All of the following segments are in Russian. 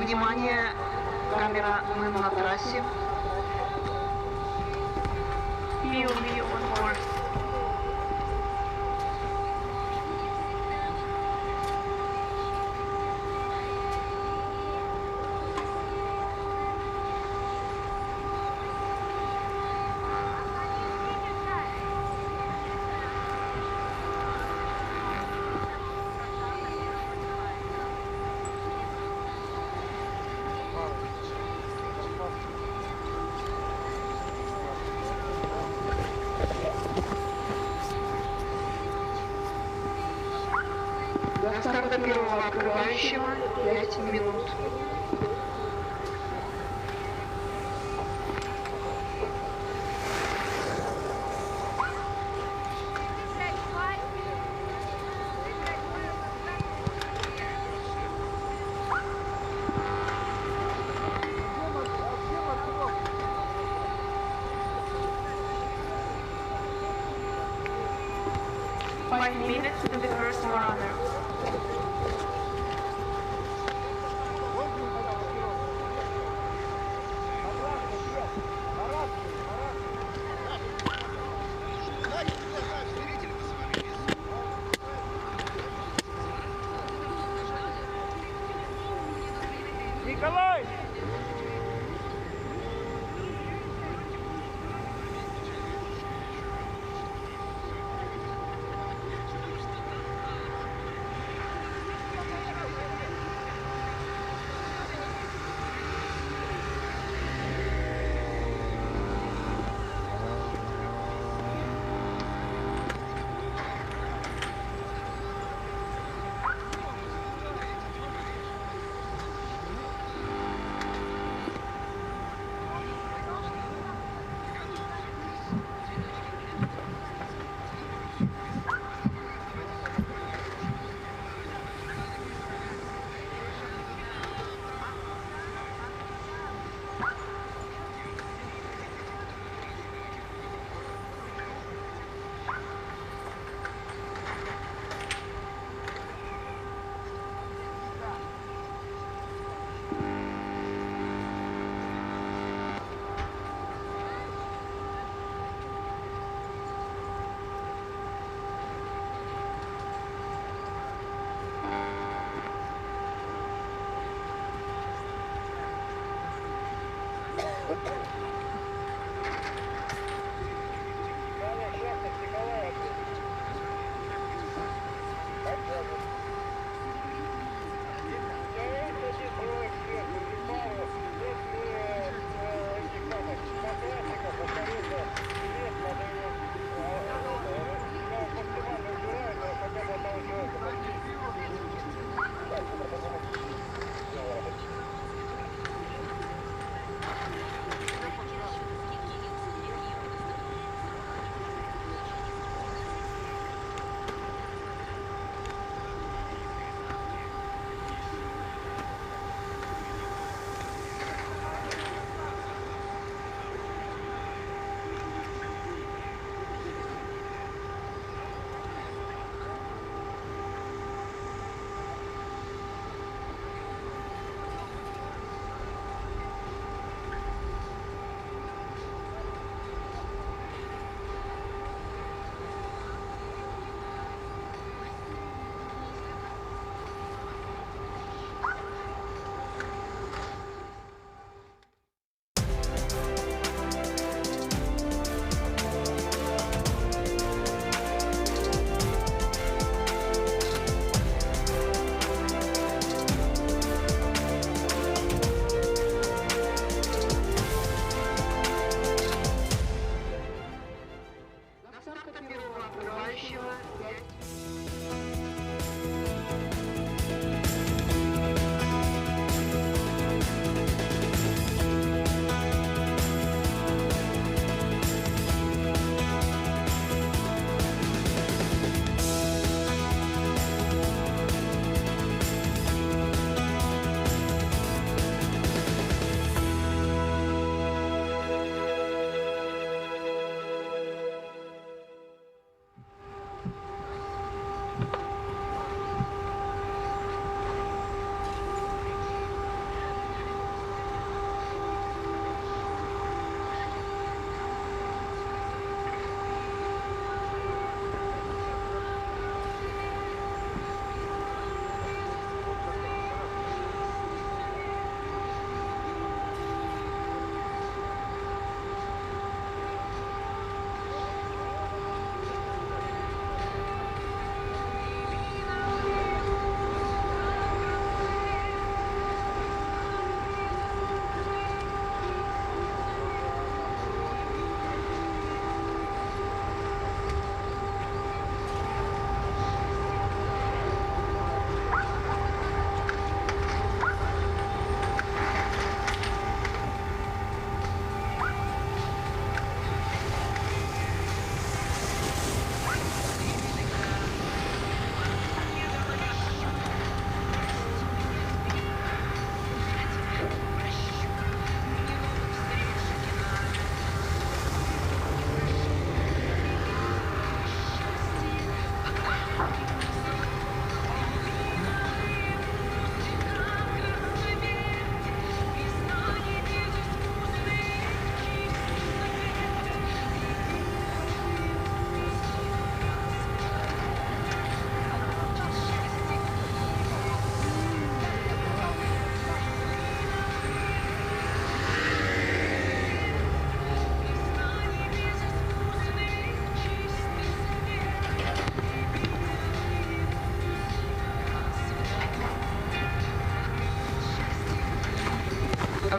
Внимание, камера, мы на трассе. POV on board. До старта первого открывающего 5 минут. Five minutes to the first runner. Николай!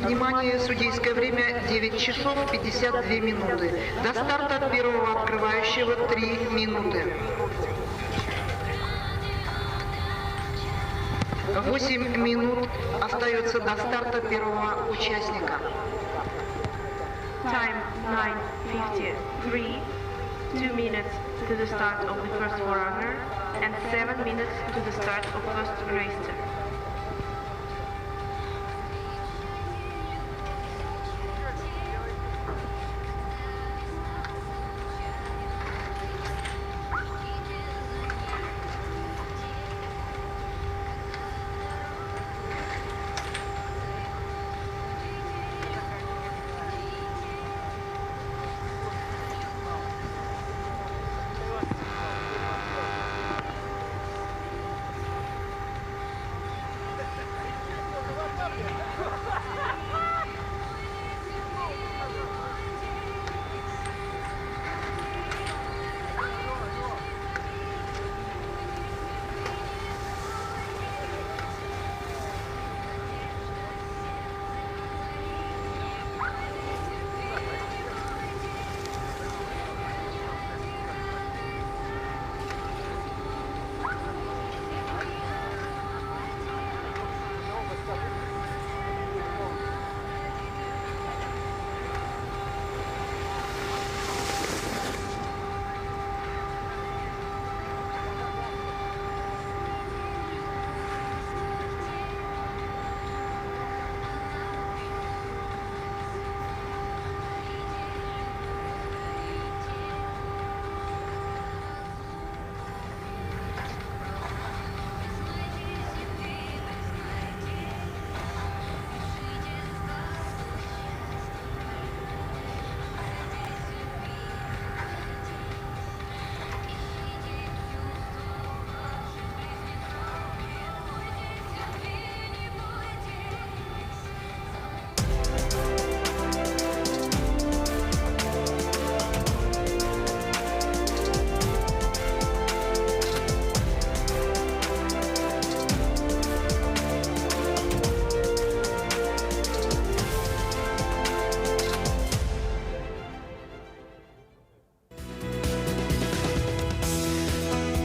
Внимание, судейское время 9 часов 52 минуты. До старта первого открывающего 3 минуты. 8 минут остается до старта первого участника. Time 9:53. 2 minutes to the start of the first forerunner and 7 minutes to the start of first racer.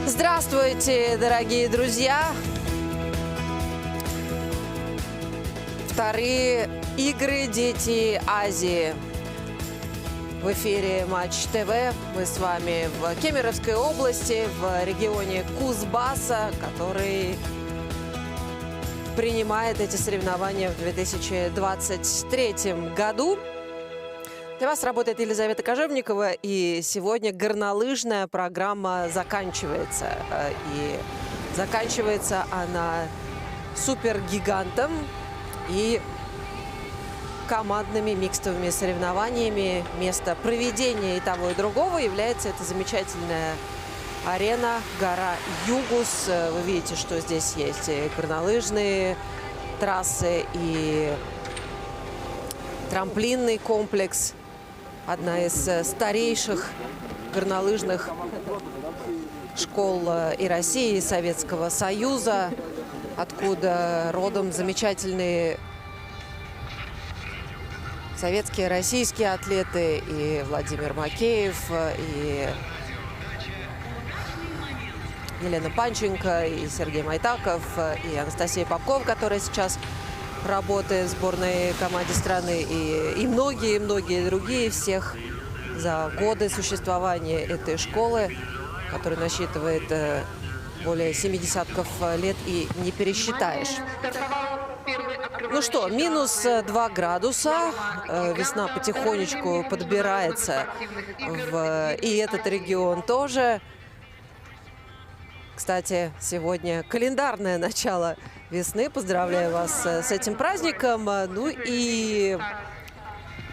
Здравствуйте, дорогие друзья! Вторые игры «Дети Азии». В эфире Матч ТВ. Мы с вами в Кемеровской области, в регионе Кузбасса, который принимает эти соревнования в 2023 году. Для вас работает Елизавета Кожевникова, и сегодня горнолыжная программа заканчивается. И заканчивается она супергигантом и командными микстовыми соревнованиями. Место проведения и того, и другого является эта замечательная арена, гора Югус. Вы видите, что здесь есть и горнолыжные трассы, и трамплинный комплекс. Одна из старейших горнолыжных школ и России, и Советского Союза, откуда родом замечательные советские, российские атлеты, и Владимир Макеев, и Елена Панченко, и Сергей Майтаков, и Анастасия Попкова, которая сейчас работает в сборной команде страны, и многие-многие другие. Всех за годы существования этой школы, которая насчитывает более 70 лет, и не пересчитаешь. Ну что, минус 2 градуса. Весна потихонечку подбирается и этот регион тоже. Кстати, сегодня календарное начало весны. Поздравляю вас с этим праздником. Ну и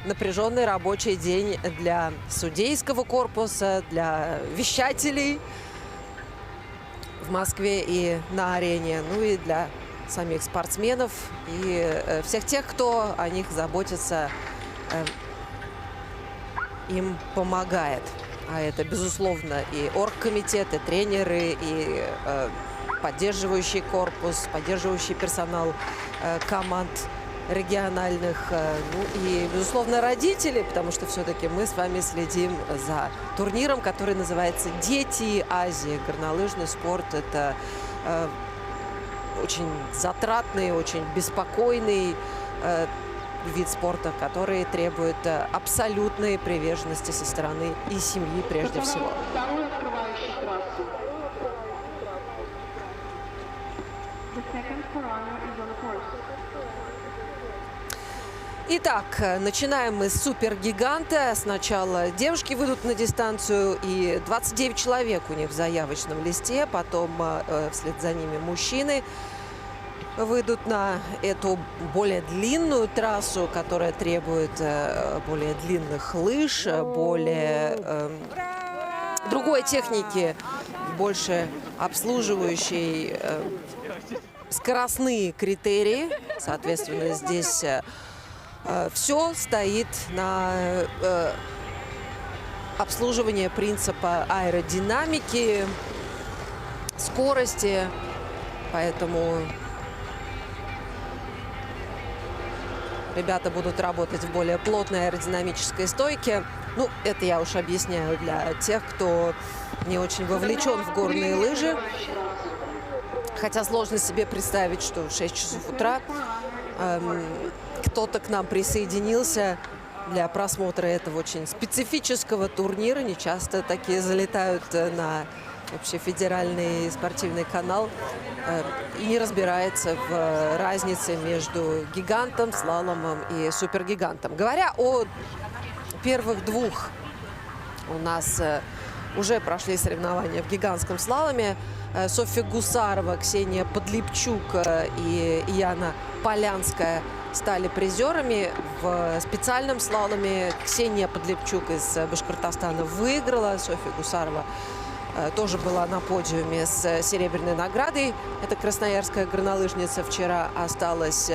напряженный рабочий день для судейского корпуса, для вещателей в Москве и на арене, ну и для самих спортсменов и всех тех, кто о них заботится, им помогает. А это, безусловно, и оргкомитет, и тренеры, и поддерживающий корпус, поддерживающий персонал команд региональных, ну и, безусловно, родители, потому что все-таки мы с вами следим за турниром, который называется «Дети Азии». Горнолыжный спорт – это очень затратный, очень беспокойный вид спорта, который требует абсолютной приверженности со стороны и семьи прежде всего. Второй открывающий трассу. The second for honor is on the course. Итак, начинаем мы с супергиганта. Сначала девушки выйдут на дистанцию, и 29 человек у них в заявочном листе. Потом вслед за ними мужчины выйдут на эту более длинную трассу, которая требует более длинных лыж, более другой техники, больше обслуживающей скоростные критерии. Соответственно, здесь все стоит на обслуживании принципа аэродинамики, скорости, поэтому ребята будут работать в более плотной аэродинамической стойке. Ну, это я уж объясняю для тех, кто не очень вовлечен в горные лыжи. Хотя сложно себе представить, что в 6 часов утра кто-то к нам присоединился для просмотра этого очень специфического турнира. Не часто такие залетают на общефедеральный спортивный канал и не разбирается в разнице между гигантом, слаломом и супергигантом. Говоря о первых двух, у нас уже прошли соревнования в гигантском слаломе. Софья Гусарова, Ксения Подлипчук и Яна Полянская стали призерами. В специальном слаломе Ксения Подлипчук из Башкортостана выиграла. Софья Гусарова тоже была на подиуме с серебряной наградой. Это красноярская горнолыжница. Вчера осталась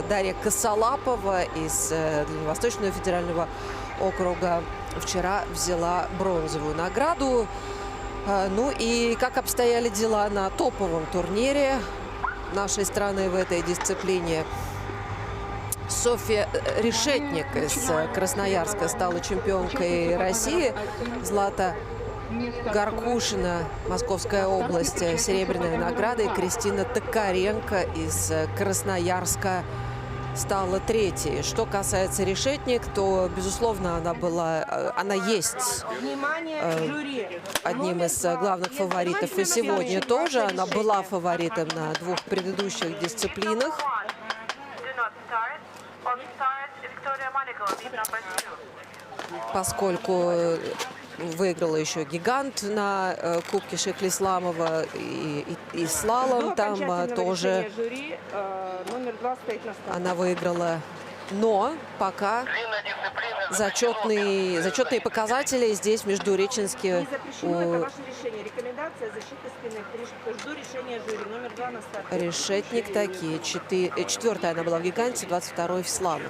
Дарья Косолапова из Дальневосточного федерального округа. Вчера взяла бронзовую награду. Ну и как обстояли дела на топовом турнире нашей страны в этой дисциплине? Софья Решетник из Красноярска стала чемпионкой России. Злата Гаркушина, Московская область, серебряная награда. И Кристина Токаренко из Красноярска стала третьей. Что касается Решетник, то, безусловно, она есть одним из главных фаворитов. И сегодня тоже она была фаворитом на двух предыдущих дисциплинах. Поскольку выиграла еще гигант на Кубке Шейха Исламова и слалом там тоже она выиграла. Но пока зачетные показатели здесь междуреченские Решетник такие. Четвертая она была в гиганте, 22-й в слаломе.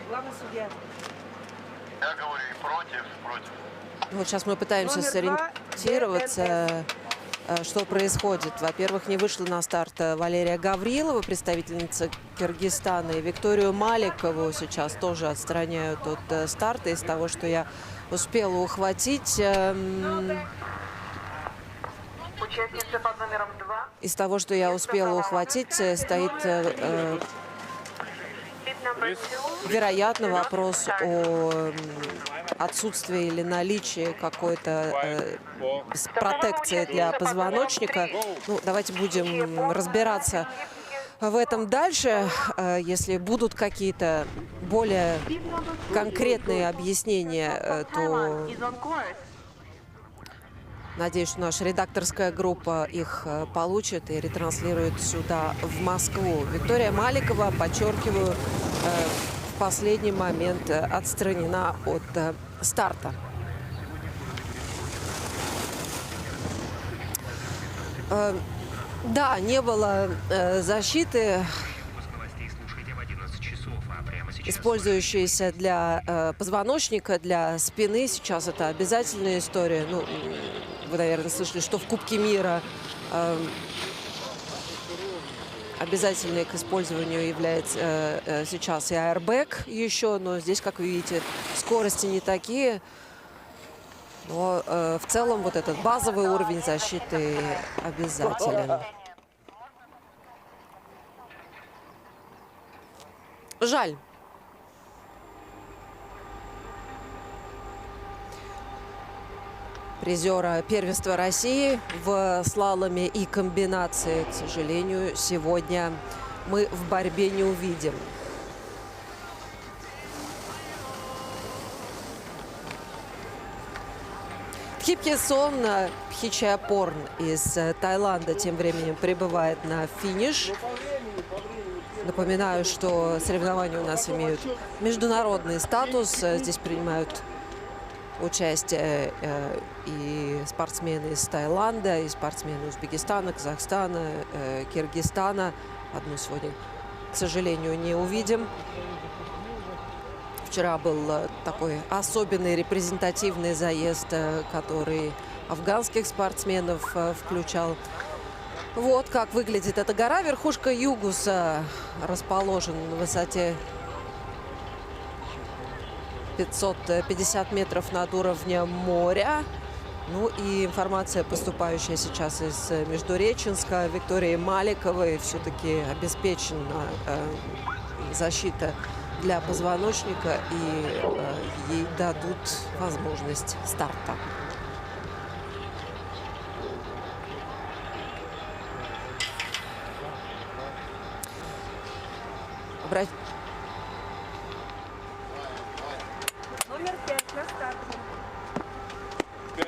Главный судья. Я говорю, против. Вот сейчас мы пытаемся сориентироваться, что происходит. Во-первых, не вышла на старт Валерия Гаврилова, представительница Кыргызстана, и Викторию Маликову сейчас тоже отстраняют от старта. Из того, что я успела ухватить, Участница под номером 2. из того, что я успела ухватить, стоит, вероятно, вопрос о отсутствии или наличии какой-то протекции для позвоночника. Ну, давайте будем разбираться в этом дальше. Если будут какие-то более конкретные объяснения, то надеюсь, что наша редакторская группа их получит и ретранслирует сюда, в Москву. Виктория Маликова, подчеркиваю, в последний момент отстранена от старта. Да, не было защиты. Выпуск новостей слушайте в 11 часов, а прямо сейчас использующиеся для позвоночника, для спины. Сейчас это обязательная история. Ну, вы, наверное, слышали, что в Кубке мира обязательной к использованию является сейчас и аэрбэк еще. Но здесь, как вы видите, скорости не такие. Но в целом вот этот базовый уровень защиты обязателен. Жаль. Призера первенства России в слаломе и комбинации, к сожалению, сегодня мы в борьбе не увидим. Тхипкисон Пхичиапорн из Таиланда тем временем прибывает на финиш. Напоминаю, что соревнования у нас имеют международный статус. Здесь принимают участие и спортсмены из Таиланда, и спортсмены Узбекистана, Казахстана, Киргизстана. Одну сегодня, к сожалению, не увидим. Вчера был такой особенный репрезентативный заезд, который афганских спортсменов включал. Вот как выглядит эта гора. Верхушка Югуса расположена на высоте 550 метров над уровнем моря. Ну и информация, поступающая сейчас из Междуреченска, Виктории Маликовой, все-таки обеспечена защита для позвоночника, и ей дадут возможность старта. Номер 5 на старт. 5,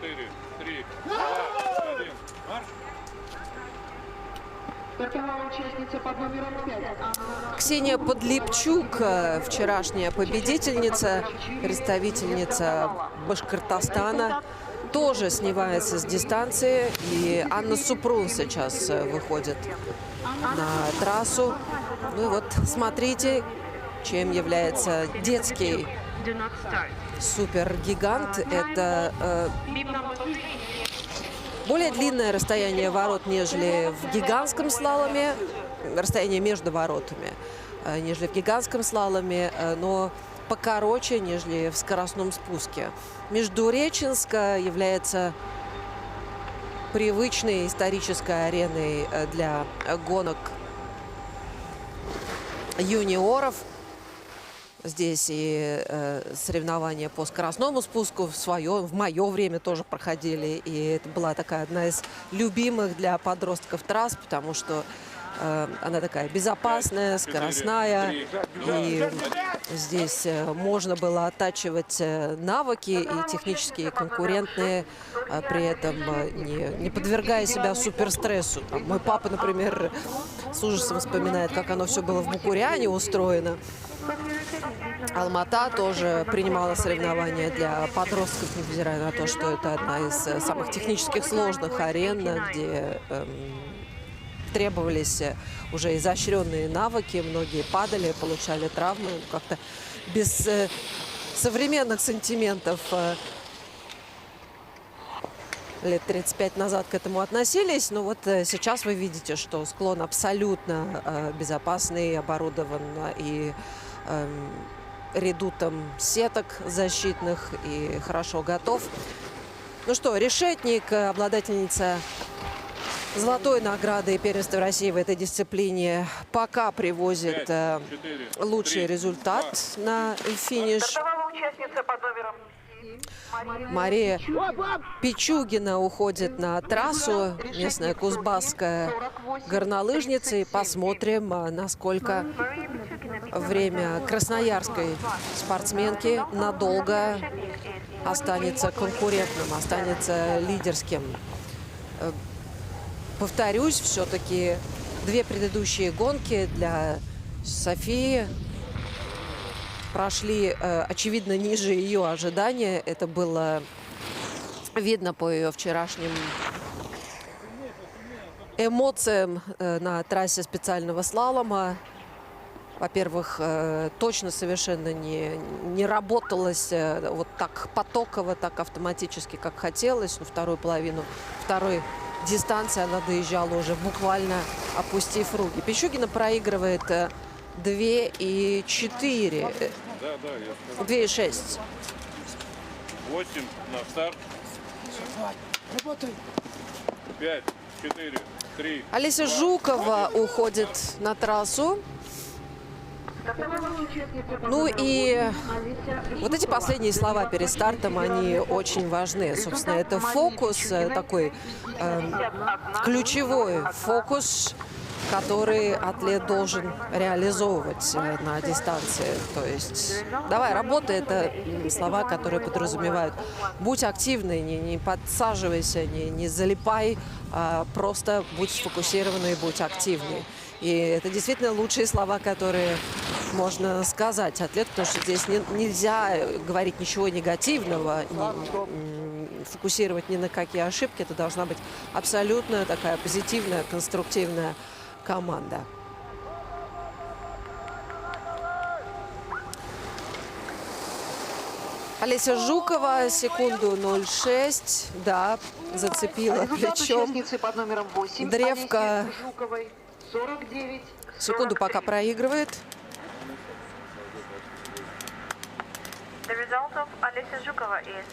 4, 3, 2, 1. Марш! Стартовала участница под номером 5. Ксения Подлипчук, вчерашняя победительница, представительница Башкортостана, тоже снимается с дистанции. И Анна Супрун сейчас выходит на трассу. Ну и вот смотрите, чем является детский Do not start. супергигант. Это Bib number 3. более длинное расстояние ворот, нежели в гигантском слаломе, расстояние между воротами, нежели в гигантском слаломе, но покороче, нежели в скоростном спуске. Междуреченск является привычной исторической ареной для гонок юниоров. Здесь и соревнования по скоростному спуску в мое время тоже проходили. И это была такая одна из любимых для подростков трасс, потому что она такая безопасная, скоростная. И здесь можно было оттачивать навыки и технические, и конкурентные, при этом не подвергая себя суперстрессу. Там, мой папа, например, с ужасом вспоминает, как оно все было в Букуряне устроено. Алмата тоже принимала соревнования для подростков, невзирая на то, что это одна из самых технических сложных арен, где требовались уже изощренные навыки. Многие падали, получали травмы. Как-то без современных сантиментов лет 35 назад к этому относились. Но вот сейчас вы видите, что склон абсолютно безопасный, оборудован и редутом сеток защитных и хорошо готов. Ну что, Решетник, обладательница золотой награды первенства России в этой дисциплине, пока привозит 4, лучший 3, результат на финиш. Стартовала участница под номером Мария Пичугина уходит на трассу, местная кузбасская горнолыжница. И посмотрим, насколько время красноярской спортсменки надолго останется конкурентным, останется лидерским. Повторюсь, все-таки две предыдущие гонки для Софии прошли, очевидно, ниже ее ожидания. Это было видно по ее вчерашним эмоциям на трассе специального слалома. Во-первых, точно совершенно не работалось вот так потоково, так автоматически, как хотелось. Но вторую половину второй дистанции она доезжала уже буквально опустив руки. Пичугина проигрывает 2,4. Да, я скажу. 2,6. 8 на старт. 5, 4, 3. Олеся Жукова уходит на трассу. Ну и вот эти последние слова перед стартом, они очень важны. Собственно, это фокус, такой ключевой фокус, который атлет должен реализовывать на дистанции. То есть давай, работай, это слова, которые подразумевают: будь активной, не подсаживайся, не залипай, а просто будь сфокусированной, будь активной. И это действительно лучшие слова, которые можно сказать атлету, потому что здесь нельзя говорить ничего негативного, фокусировать ни на какие ошибки. Это должна быть абсолютно такая позитивная, конструктивная команда. Олеся Жукова, секунду 0,6, да, зацепила плечом. Участницы под номером 8 Древко. Олеси Жуковой 49. Секунду пока проигрывает. The result of Alessia Zhukova is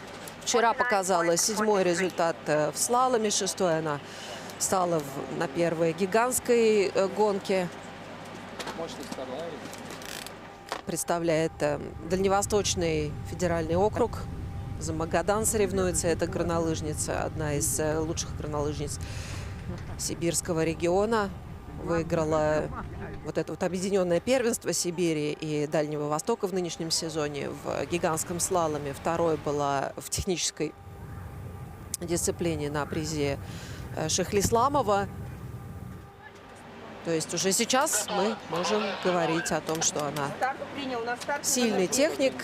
Вчера показала 7-й результат в слаломе, 6-й она стала на первой гигантской гонке. Представляет Дальневосточный федеральный округ. За Магадан соревнуется эта горнолыжница, одна из лучших горнолыжниц сибирского региона. Выиграла вот это вот объединенное первенство Сибири и Дальнего Востока в нынешнем сезоне в гигантском слаломе. Второй была в технической дисциплине на призе Шехлисламова. То есть уже сейчас мы можем говорить о том, что она сильный техник.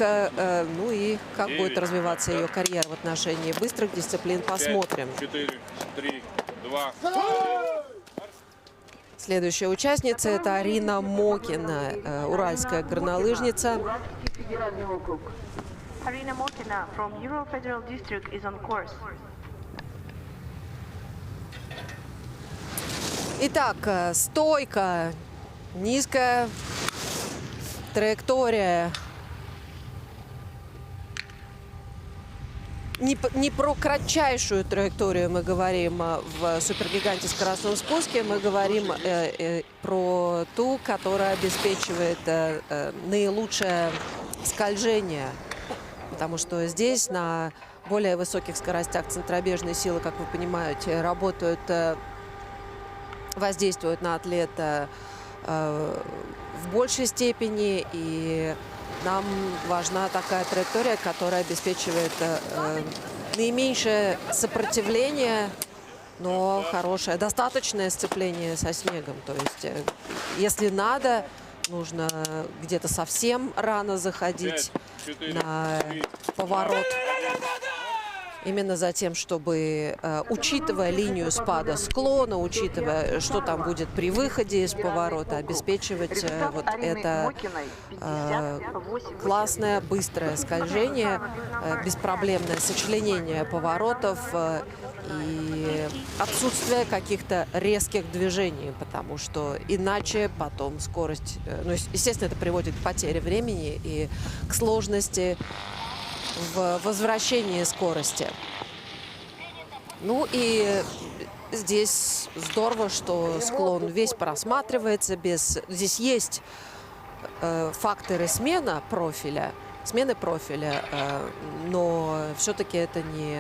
Ну и как будет развиваться ее карьера в отношении быстрых дисциплин, посмотрим. 4, 3, 2. Следующая участница – это Арина Мокина, уральская горнолыжница. Arina Mokina from Ural Federal District is on course. Итак, стойка, низкая траектория. Не про кратчайшую траекторию мы говорим в супергиганте скоростном спуске, мы говорим про ту, которая обеспечивает наилучшее скольжение. Потому что здесь на более высоких скоростях центробежные силы, как вы понимаете, работают, воздействуют на атлета в большей степени, и нам важна такая траектория, которая обеспечивает наименьшее сопротивление, но хорошее, достаточное сцепление со снегом. То есть, если надо, нужно где-то совсем рано заходить 5, 4, на 3, поворот. Именно за тем, чтобы, учитывая линию спада склона, учитывая, что там будет при выходе из поворота, обеспечивать вот это классное, быстрое скольжение, беспроблемное сочленение поворотов и отсутствие каких-то резких движений, потому что иначе потом скорость, ну, естественно, это приводит к потере времени и к сложности в возвращении скорости. Ну и здесь здорово, что склон весь просматривается. Здесь есть факторы смены профиля, но все-таки это не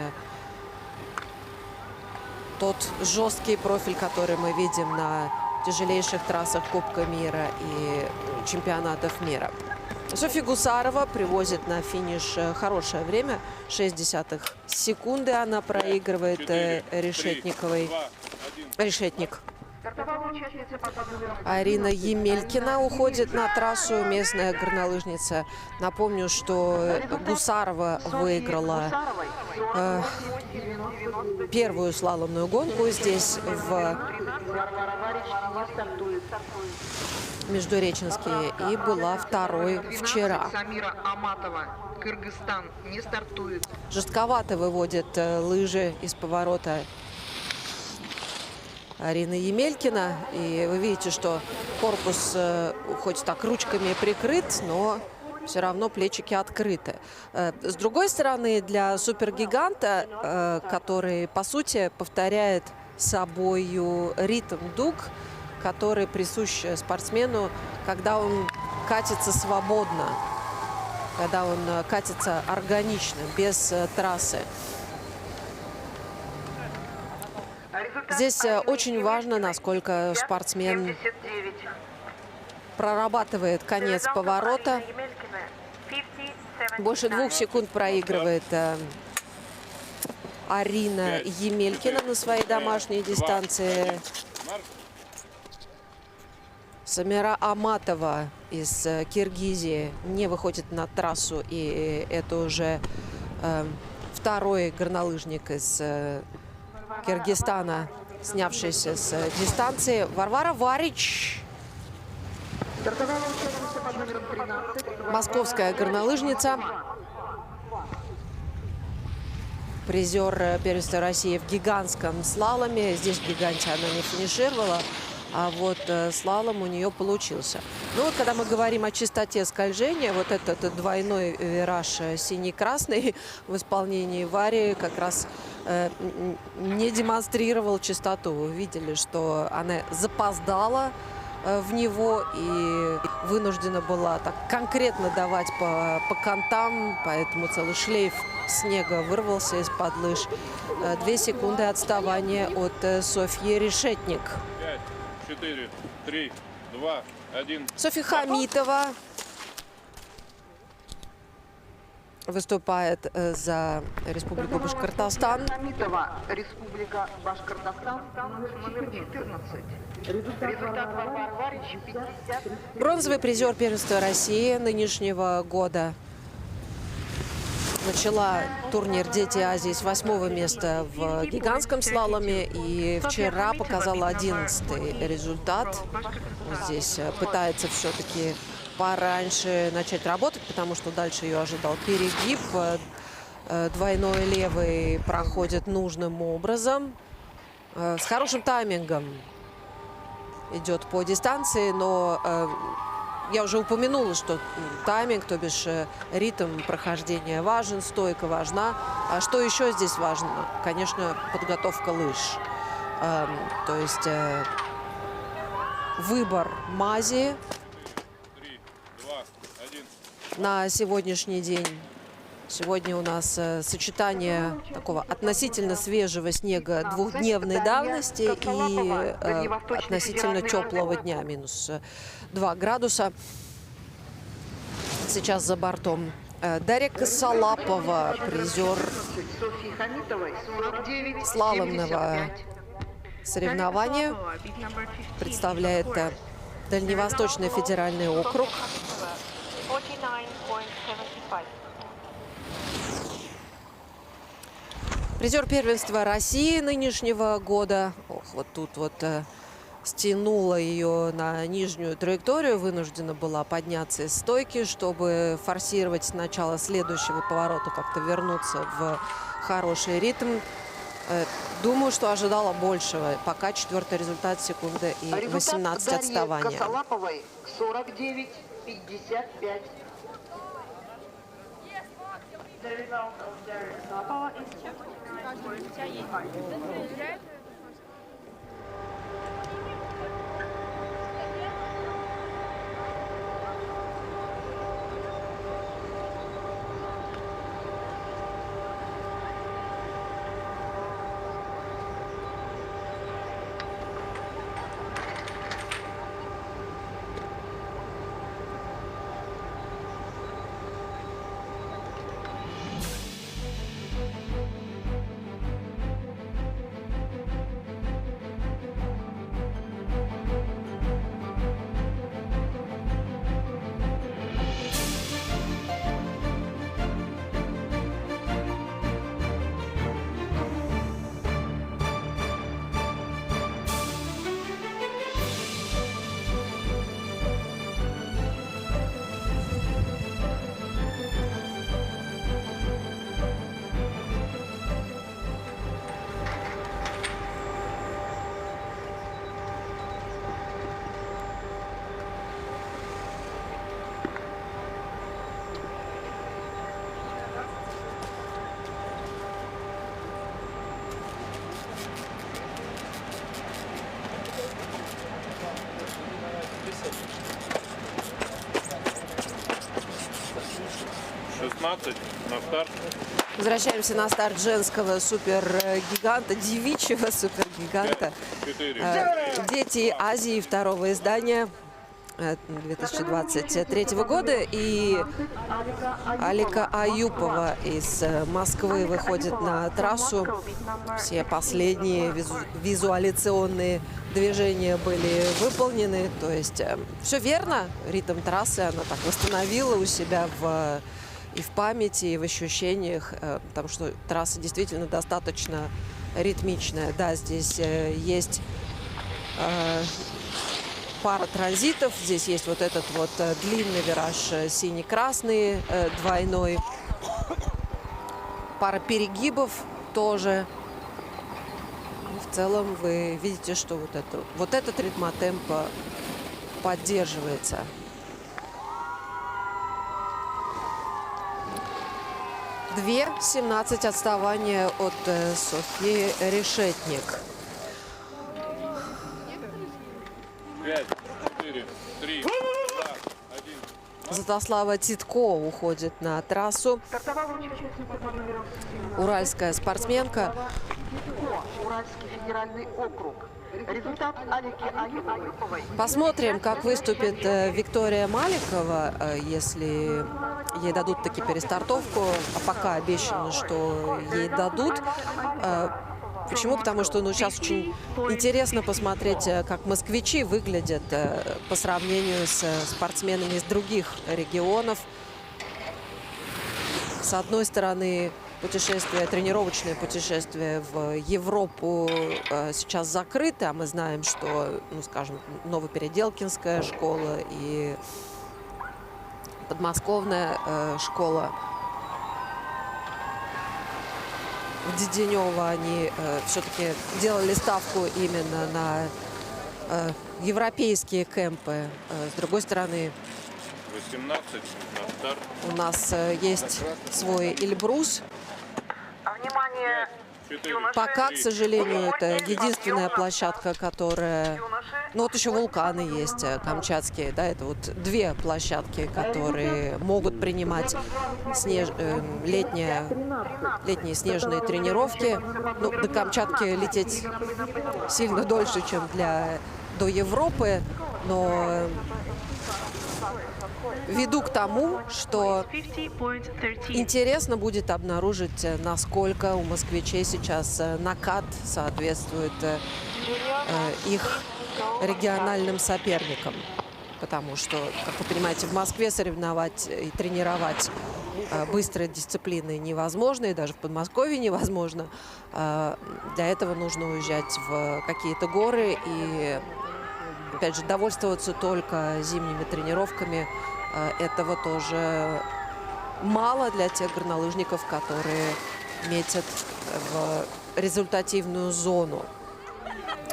тот жесткий профиль, который мы видим на тяжелейших трассах Кубка мира и чемпионатов мира. Софья Гусарова привозит на финиш хорошее время. 0,6 секунды она проигрывает 4, 3, Решетниковой. 2, 1. Решетник. Арина Емелькина уходит на трассу, местная горнолыжница. Напомню, что Гусарова выиграла первую слаломную гонку здесь, в Междуреченске, и была второй вчера. Самира Аматова, Кыргызстан, не стартует. Жестковато выводит лыжи из поворота Арина Емелькина. И вы видите, что корпус хоть так ручками прикрыт, но все равно плечики открыты. С другой стороны, для супергиганта, который, по сути, повторяет собою ритм дуг, который присущ спортсмену, когда он катится свободно, когда он катится органично, без трассы. Здесь очень важно, насколько спортсмен прорабатывает конец поворота. Больше 2 секунд проигрывает Арина Емелькина на своей домашней дистанции. Самира Аматова из Киргизии не выходит на трассу, и это уже второй горнолыжник из Киргизстана, снявшийся с дистанции. Варвара Варич, московская горнолыжница, призер первенства России в гигантском слаломе. Здесь в гиганте она не финишировала, а вот слалом у нее получился. Ну вот, когда мы говорим о чистоте скольжения, вот этот двойной вираж синий-красный в исполнении Вари как раз не демонстрировал чистоту. Вы видели, что она запоздала в него и вынуждена была так конкретно давать по кантам, поэтому целый шлейф снега вырвался из-под лыж. 2 секунды отставания от Софьи Решетник. 5, 4, 3, 2, 1. Софья Хамитова выступает за Республику Башкортостан. Хамитова, Республика Башкортостан, номер 14. Результат Варвары Варич 50. Бронзовый призер первенства России нынешнего года. Начала турнир «Дети Азии» с 8-го места в гигантском слаломе и вчера показала 11-й результат. Здесь пытается все-таки пораньше начать работать, потому что дальше ее ожидал перегиб. Двойной левый проходит нужным образом. С хорошим таймингом идет по дистанции, но я уже упомянула, что тайминг, то бишь ритм прохождения важен, стойка важна. А что еще здесь важно? Конечно, подготовка лыж. То есть выбор мази 3, 2, 1. на сегодняшний день. Сегодня у нас сочетание такого относительно свежего снега двухдневной давности и относительно теплого дня, минус 2 градуса. Сейчас за бортом Дарья Косолапова, призер Софьи Хамитовой 49, слаломного 75. соревнования, представляет Дальневосточный федеральный округ. 49.75. Призер первенства России нынешнего года. Ох, вот тут вот стянула ее на нижнюю траекторию. Вынуждена была подняться из стойки, чтобы форсировать начало следующего поворота, как-то вернуться в хороший ритм. Думаю, что ожидала большего. Пока 4-й результат секунды и 18 отставания. Косолаповой 49, 55. The result of the Salapova is 49.75. 16 на старт. Возвращаемся на старт женского супергиганта, девичьего супергиганта. 4. Дети Азии второго издания 2023 года. И Алика Аюпова из Москвы выходит на трассу. Все последние визуализационные движения были выполнены. То есть все верно. Ритм трассы она так восстановила у себя и в памяти, и в ощущениях. Потому что трасса действительно достаточно ритмичная. Да, здесь есть пара транзитов. Здесь есть вот этот вот длинный вираж синий-красный, двойной. Пара перегибов тоже. В целом вы видите, что вот этот ритмотемп поддерживается. Две 17 отставания от Софьи Решетник. 5, 4, 3, 2, 1. Святослава Титко уходит на трассу. Уральская спортсменка. Уральский федеральный округ. Результат Алики Аюповой. Посмотрим, как выступит Виктория Маликова, если ей дадут таки перестартовку. А пока обещано, что ей дадут. Почему? Потому что сейчас очень интересно посмотреть, как москвичи выглядят по сравнению с спортсменами из других регионов. С одной стороны, тренировочное путешествие в Европу сейчас закрыто, а мы знаем, что, скажем, Новопеределкинская школа и подмосковная школа в Деденево, они все-таки делали ставку именно на европейские кемпы. С другой стороны, 18 на старт. у нас есть свой Эльбрус. Внимание! 4. Пока, к сожалению, это единственная площадка, которая... вот еще вулканы есть камчатские, да, это вот две площадки, которые могут принимать летние снежные тренировки. До Камчатки лететь сильно дольше, чем до Европы, но веду к тому, что интересно будет обнаружить, насколько у москвичей сейчас накат соответствует их региональным соперникам. Потому что, как вы понимаете, в Москве соревновать и тренировать быстрые дисциплины невозможно, и даже в Подмосковье невозможно. Для этого нужно уезжать в какие-то горы и, опять же, довольствоваться только зимними тренировками. Этого тоже мало для тех горнолыжников, которые метят в результативную зону.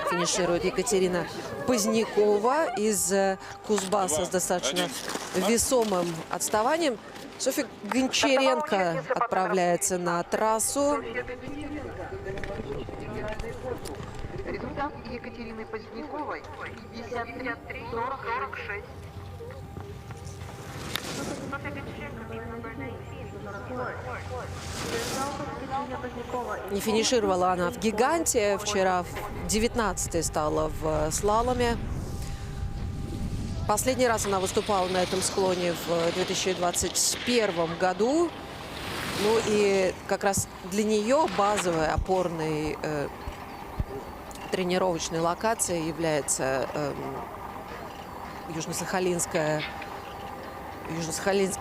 Финиширует Екатерина Позднякова из Кузбасса с достаточно весомым отставанием. Софья Гончаренко отправляется на трассу. Результат Екатерины Поздняковой 53-46. Не финишировала она в гиганте. Вчера 19-й стала в слаломе. Последний раз она выступала на этом склоне в 2021 году. И как раз для нее базовой опорной тренировочной локацией является Южно-Сахалинский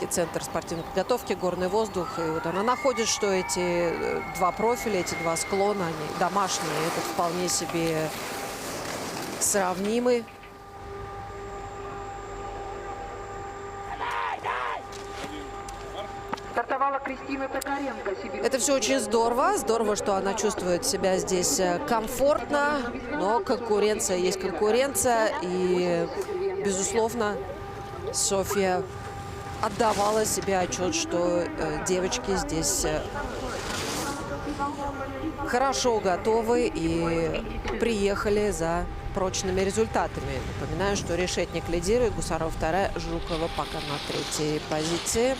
центр спортивной подготовки, горный воздух. И вот она находит, что эти два профиля, эти два склона, они домашние, это вполне себе сравнимы. Стартовала Кристина Токаренко. Это все очень здорово. Здорово, что она чувствует себя здесь комфортно. Но конкуренция есть конкуренция. И, безусловно, Софья отдавала себе отчет, что девочки здесь хорошо готовы и приехали за прочными результатами. Напоминаю, что Решетник лидирует, Гусарова вторая, Жукова пока на третьей позиции.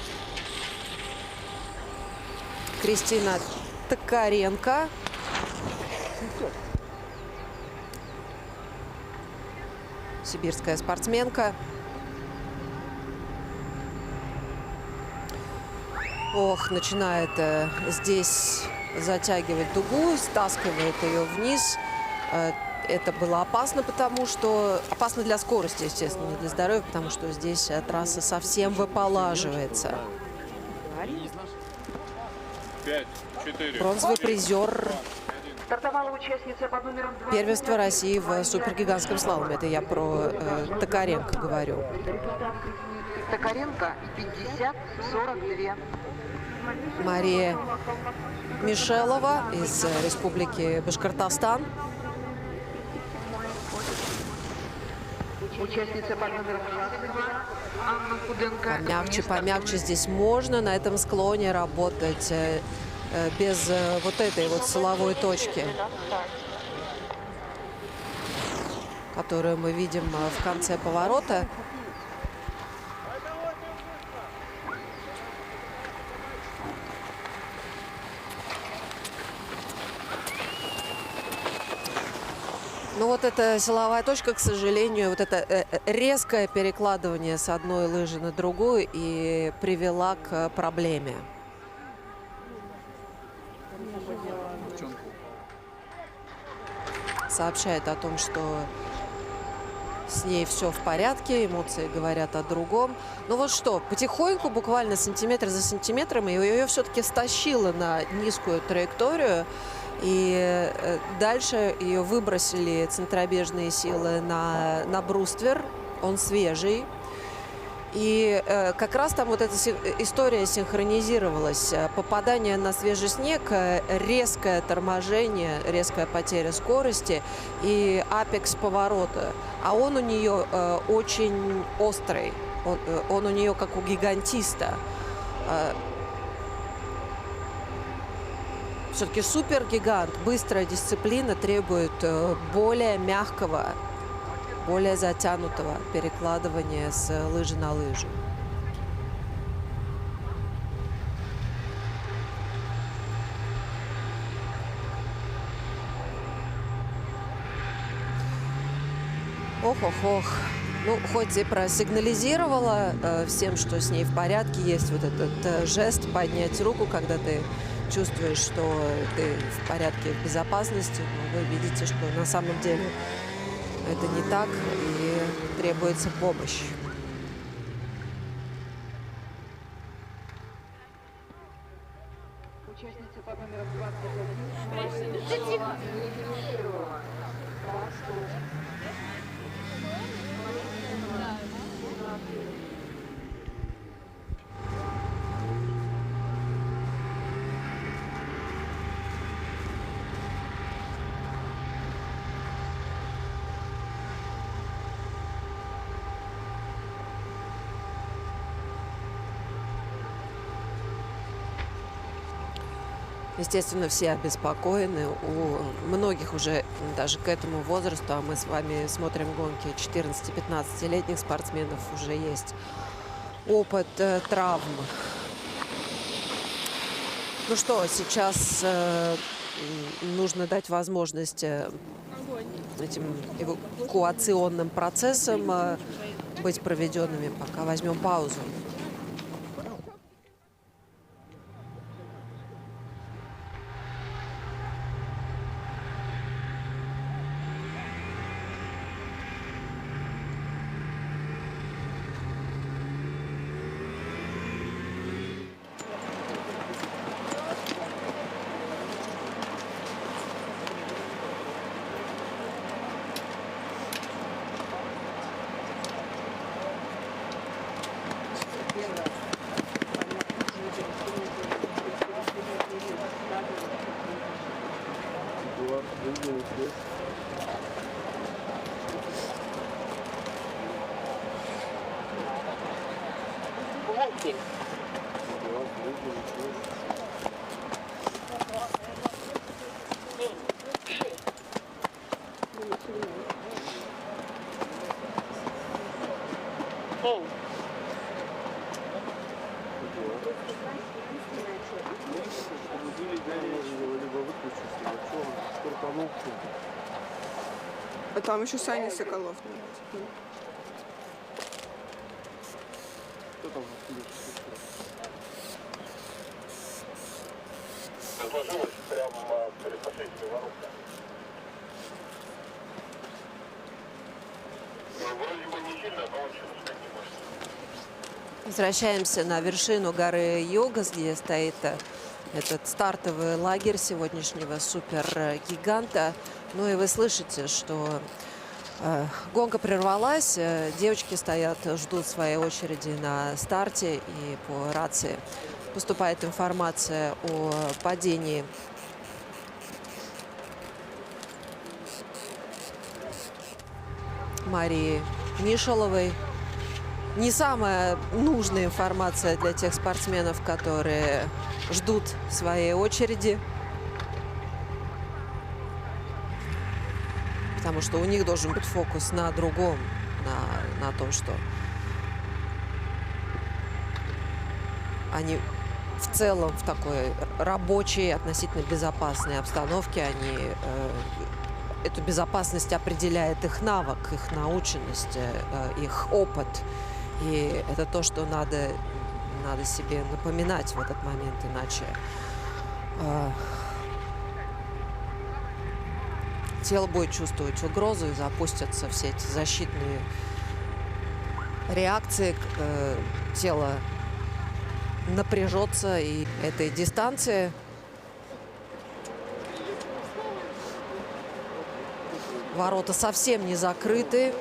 Кристина Токаренко. Сибирская спортсменка. Ох, начинает здесь затягивать дугу, стаскивает ее вниз. Это было опасно, потому что... Опасно для скорости, естественно, не для здоровья, потому что здесь трасса совсем выполаживается. 5, 4. Бронзовый призер Стартовала участница под номером 2. первенства России в супергигантском слаломе. Это я про Токаренко говорю. Токаренко 50-42. Мария Мишелова из Республики Башкортостан. Участница под номером 22 Анна Худенко. Помягче, помягче здесь можно на этом склоне работать без вот этой вот силовой точки, которую мы видим в конце поворота. Ну вот эта силовая точка, к сожалению, вот это резкое перекладывание с одной лыжи на другую и привела к проблеме. Сообщает о том, что с ней все в порядке, эмоции говорят о другом. Ну вот что, потихоньку, буквально сантиметр за сантиметром, ее все-таки стащило на низкую траекторию. И дальше ее выбросили центробежные силы на бруствер. Он свежий. И как раз там вот эта история синхронизировалась. Попадание на свежий снег, резкое торможение, резкая потеря скорости и апекс поворота. А он у нее очень острый. Он у нее как у гигантиста. Все-таки супергигант, быстрая дисциплина требует более мягкого, более затянутого перекладывания с лыжи на лыжу. Ох-ох-ох. Ну, хоть и просигнализировала всем, что с ней в порядке, есть вот этот жест поднять руку, когда ты чувствуешь, что ты в порядке, в безопасности, но вы видите, что на самом деле это не так и требуется помощь. Участница под номером 21. Естественно, все обеспокоены. У многих уже даже к этому возрасту, а мы с вами смотрим гонки 14-15-летних спортсменов, уже есть опыт травм. Ну что, сейчас нужно дать возможность этим эвакуационным процессам быть проведенными. Пока возьмем паузу. А там еще Саня Соколов. Разложилась прямо перед последними воротами. Вроде бы не сильно, но очень успокоительно. Возвращаемся на вершину горы Йогас, где стоит этот стартовый лагерь сегодняшнего супергиганта. Ну и вы слышите, что гонка прервалась, девочки стоят, ждут своей очереди на старте, и по рации поступает информация о падении Марии Мишаловой. Не самая нужная информация для тех спортсменов, которые ждут своей очереди. Потому что у них должен быть фокус на другом, на том, что они в целом в такой рабочей, относительно безопасной обстановке, они эту безопасность определяет их навык, их наученность, их опыт. И это то, что надо себе напоминать в этот момент, иначе тело будет чувствовать угрозу и запустятся все эти защитные реакции, тело напряжется, и этой дистанции ворота совсем не закрыты.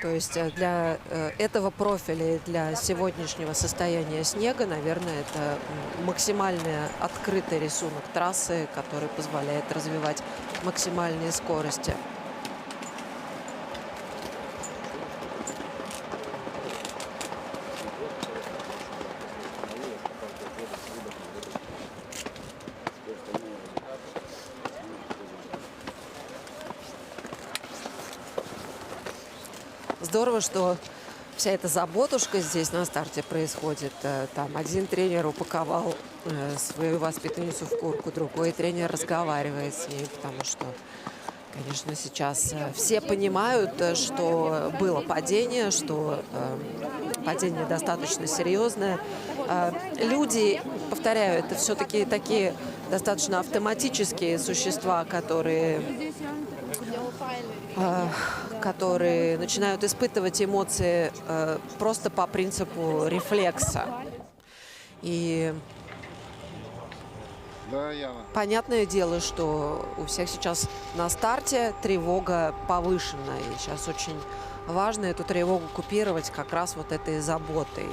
То есть для этого профиля и для сегодняшнего состояния снега, наверное, это максимально открытый рисунок трассы, который позволяет развивать максимальные скорости. Здорово, что вся эта заботушка здесь на старте происходит. Там один тренер упаковал свою воспитанницу в куртку, другой тренер разговаривает с ней, потому что, конечно, сейчас все понимают, что было падение, что падение достаточно серьезное. Люди, повторяю, это все-таки такие достаточно автоматические существа, которые начинают испытывать эмоции просто по принципу рефлекса. И понятное дело, что у всех сейчас на старте тревога повышена. И сейчас очень важно эту тревогу купировать как раз вот этой заботой,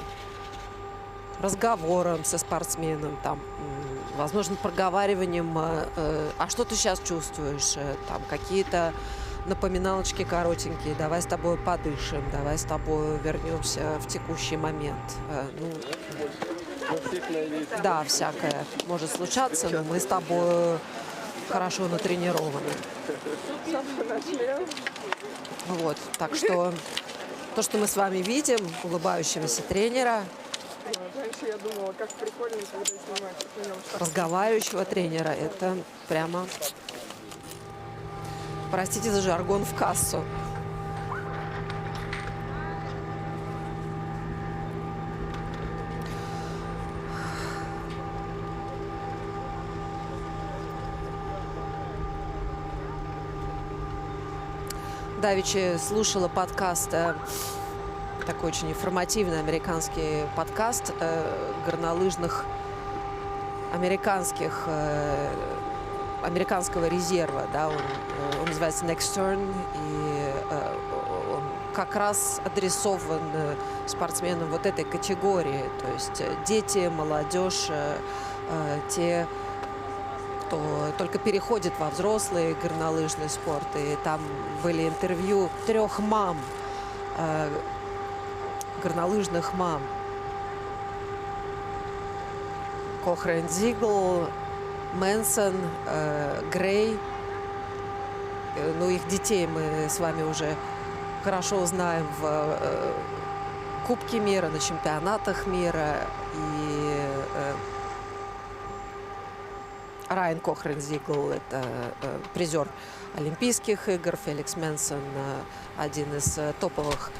разговором со спортсменом, там, возможно, проговариванием, а что ты сейчас чувствуешь, там какие-то напоминалочки коротенькие, давай с тобой подышим, давай с тобой вернемся в текущий момент. Да, всякое может случаться, но мы с тобой хорошо натренированы. Вот, так что то, что мы с вами видим, улыбающегося тренера, Раньше я думала, как прикольно, когда снимать. разговаривающего тренера, это прямо, простите за жаргон, в кассу. Давеча слушала подкаст, такой очень информативный американский подкаст горнолыжных американского резерва, да, он называется Next Turn, и он как раз адресован спортсменам вот этой категории, то есть дети, молодежь, те, кто только переходит во взрослый горнолыжный спорт. И там были интервью 3 мам, горнолыжных мам. Кохрен Зигл, Мэнсон, Грей. Ну, их детей мы с вами уже хорошо знаем в Кубке мира, на чемпионатах мира. И Райан Кохрен-Зигл – это призер Олимпийских игр, Феликс Менсон – один из топовых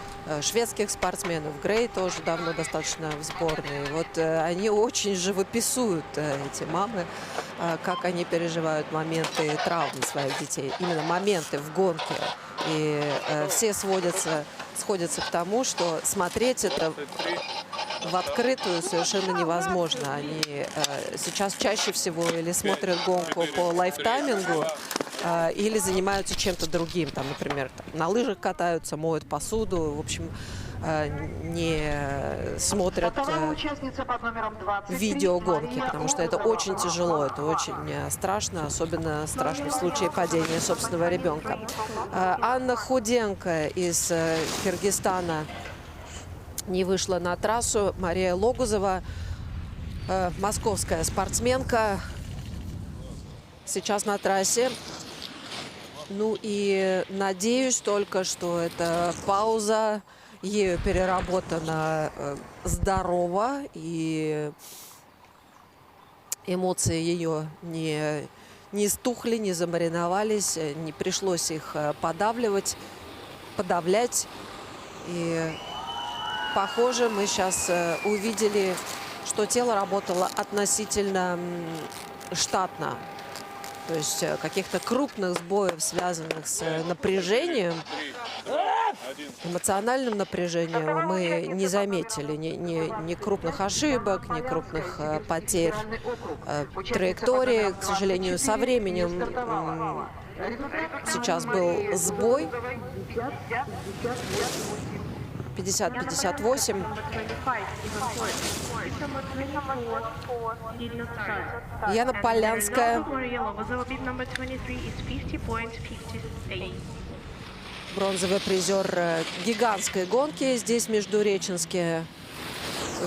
шведских спортсменов, Грей тоже давно достаточно в сборной. Вот они очень живописуют, эти мамы, как они переживают моменты травмы своих детей, именно моменты в гонке. И все сходятся к тому, что смотреть это в открытую совершенно невозможно. Они сейчас чаще всего или смотрят гонку по лайфтаймингу, или занимаются чем-то другим. Там, например, на лыжах катаются, моют посуду. В общем, не смотрят Участница под номером 23, видеогонки, Мария потому что это Логузова. очень тяжело, это очень страшно, особенно страшно в случае падения собственного ребенка. Анна Худенко из Киргизстана не вышла на трассу. Мария Логузова, московская спортсменка, сейчас на трассе. Ну и надеюсь только, что эта пауза ею переработана здорово, и эмоции ее не стухли, не замариновались, не пришлось их подавлять. И, похоже, мы сейчас увидели, что тело работало относительно штатно. То есть каких-то крупных сбоев, связанных с напряжением, эмоциональным напряжением, мы не заметили. Ни крупных ошибок, ни крупных потерь траектории. К сожалению, со временем сейчас был сбой. 50-58. Яна Полянская, бронзовый призер гигантской гонки здесь, в Междуреченске.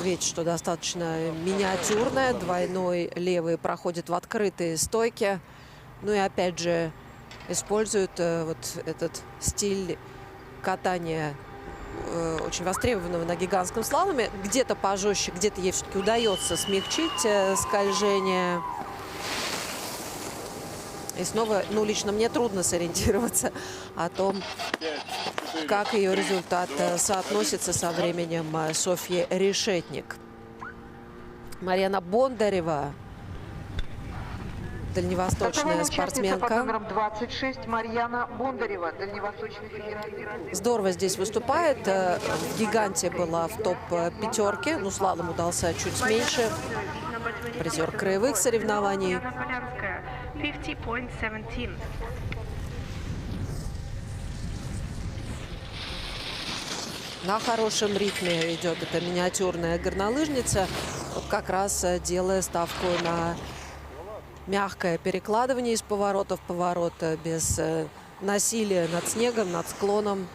Видите, что достаточно миниатюрная. Двойной левый проходит в открытые стойки. Ну и опять же используют вот этот стиль катания, очень востребованного на гигантском слаломе. Где-то пожестче, где-то ей все-таки удается смягчить скольжение. И снова, ну, лично мне трудно сориентироваться о том, как ее результат соотносится со временем Софьи Решетник. Марьяна Бондарева, дальневосточная спортсменка. Под номером 26 Марьяна Бондарева, Дальневосточный федеральный клуб. Здорово здесь выступает. В гиганте была в топ-5. Ну, слалом удался чуть меньше. Призер краевых соревнований. На хорошем ритме идет эта миниатюрная горнолыжница, вот как раз делая ставку на мягкое перекладывание из поворота в поворот, без насилия над снегом, над склоном.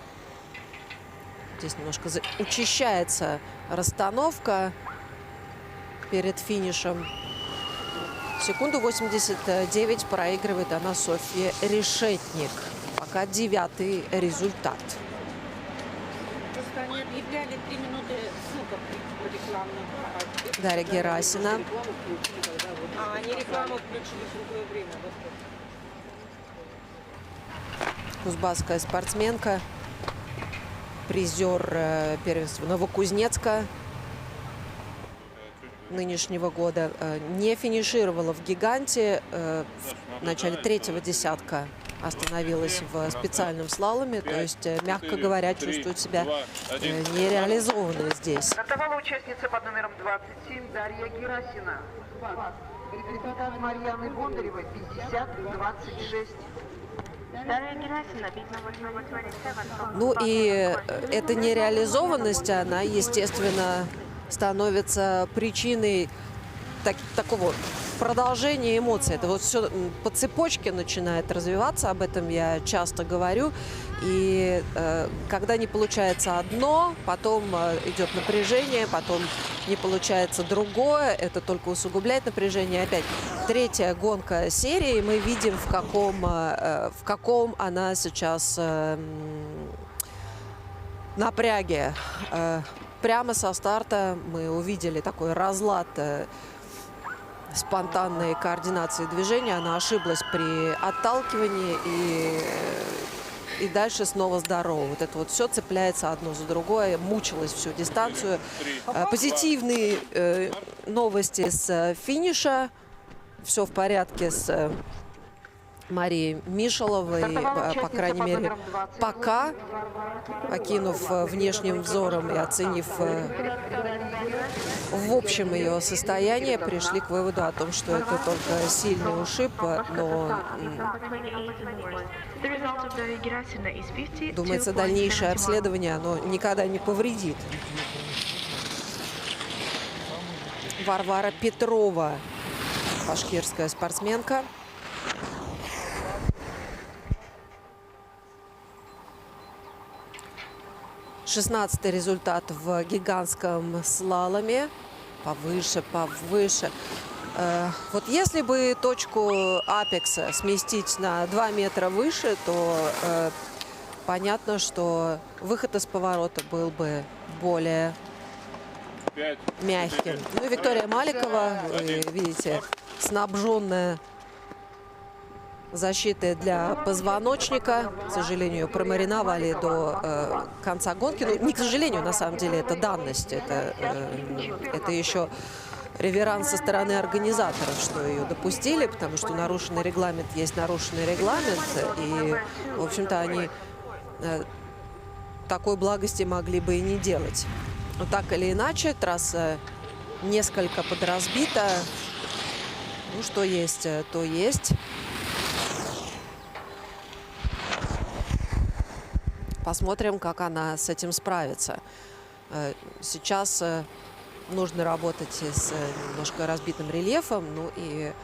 Здесь немножко учащается расстановка перед финишем. Секунду 89 проигрывает она Софья Решетник. Пока 9-й результат. Просто они объявляли 3 минуты ссылка рекламную. Дарья Герасина. А они рекламу включили в другое время. Кузбасская спортсменка. Призер первенства Новокузнецка нынешнего года. Не финишировала в гиганте. В начале третьего десятка остановилась в специальном слаломе. То есть, мягко говоря, чувствует себя нереализованной здесь. Стартовала участница под номером 27 Дарья Герасина. Результат Марьяны Бондаревой 50-26. Ну и эта нереализованность, она, естественно, становится причиной такого продолжения эмоций. Это вот все по цепочке начинает развиваться, об этом я часто говорю. И когда не получается одно, потом идет напряжение, потом не получается другое, это только усугубляет напряжение. Опять третья гонка серии, мы видим, в каком она сейчас напряге. Прямо со старта мы увидели такой разлад спонтанной координации движения. Она ошиблась при отталкивании и дальше снова здорово. Вот это вот все цепляется одно за другое, мучилась всю дистанцию. Позитивные новости с финиша. Все в порядке с Марией Мишаловой, по крайней мере, пока, окинув внешним взором и оценив в общем ее состояние, пришли к выводу о том, что это только сильный ушиб, но, думается, дальнейшее обследование оно никогда не повредит. Варвара Петрова, башкирская спортсменка. Шестнадцатый результат в гигантском слаломе. Повыше, повыше. Вот если бы точку апекса сместить на 2 метра выше, то понятно, что выход из поворота был бы более 5, мягким. Ну и Виктория Маликова, вы видите, снабженная защитой для позвоночника. К сожалению, промариновали до конца гонки. Ну, не к сожалению, на самом деле, это данность. Это еще реверанс со стороны организаторов, что ее допустили, потому что нарушенный регламент есть нарушенный регламент. И, в общем-то, они такой благости могли бы и не делать. Но так или иначе, трасса несколько подразбита. Ну, что есть, то есть. Посмотрим, как она с этим справится. Сейчас нужно работать с немножко разбитым рельефом. Ну и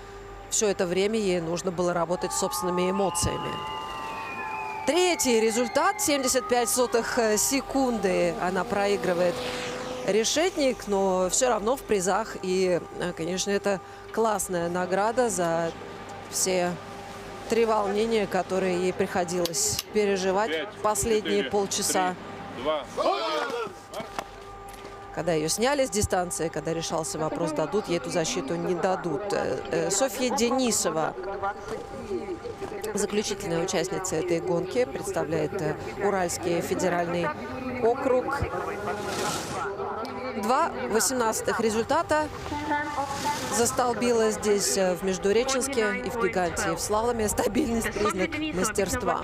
все это время ей нужно было работать с собственными эмоциями. Третий результат. 0,75 секунды она проигрывает Решетник, но все равно в призах. И, конечно, это классная награда за все 3 волнения, которые ей приходилось переживать 5, последние 4, полчаса. 3, 2, 1. Когда ее сняли с дистанции, когда решался вопрос, дадут ей эту защиту, не дадут. Софья Денисова, заключительная участница этой гонки, представляет Уральский федеральный округ. 2 18-х результата застолбила здесь в Междуреченске и в гиганте, и в слаломе. Стабильность – признак мастерства.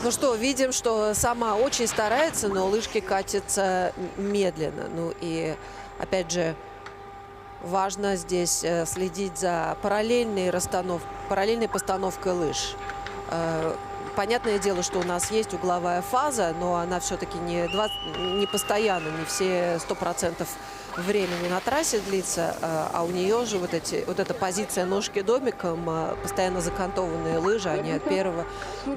Ну что, видим, что сама очень старается, но лыжки катятся медленно. Ну и, опять же, важно здесь следить за параллельной постановкой лыж. Понятное дело, что у нас есть угловая фаза, но она все-таки не постоянно, не все 100% времени на трассе длится, а у нее же вот эта позиция ножки домиком, постоянно закантованные лыжи, они от первого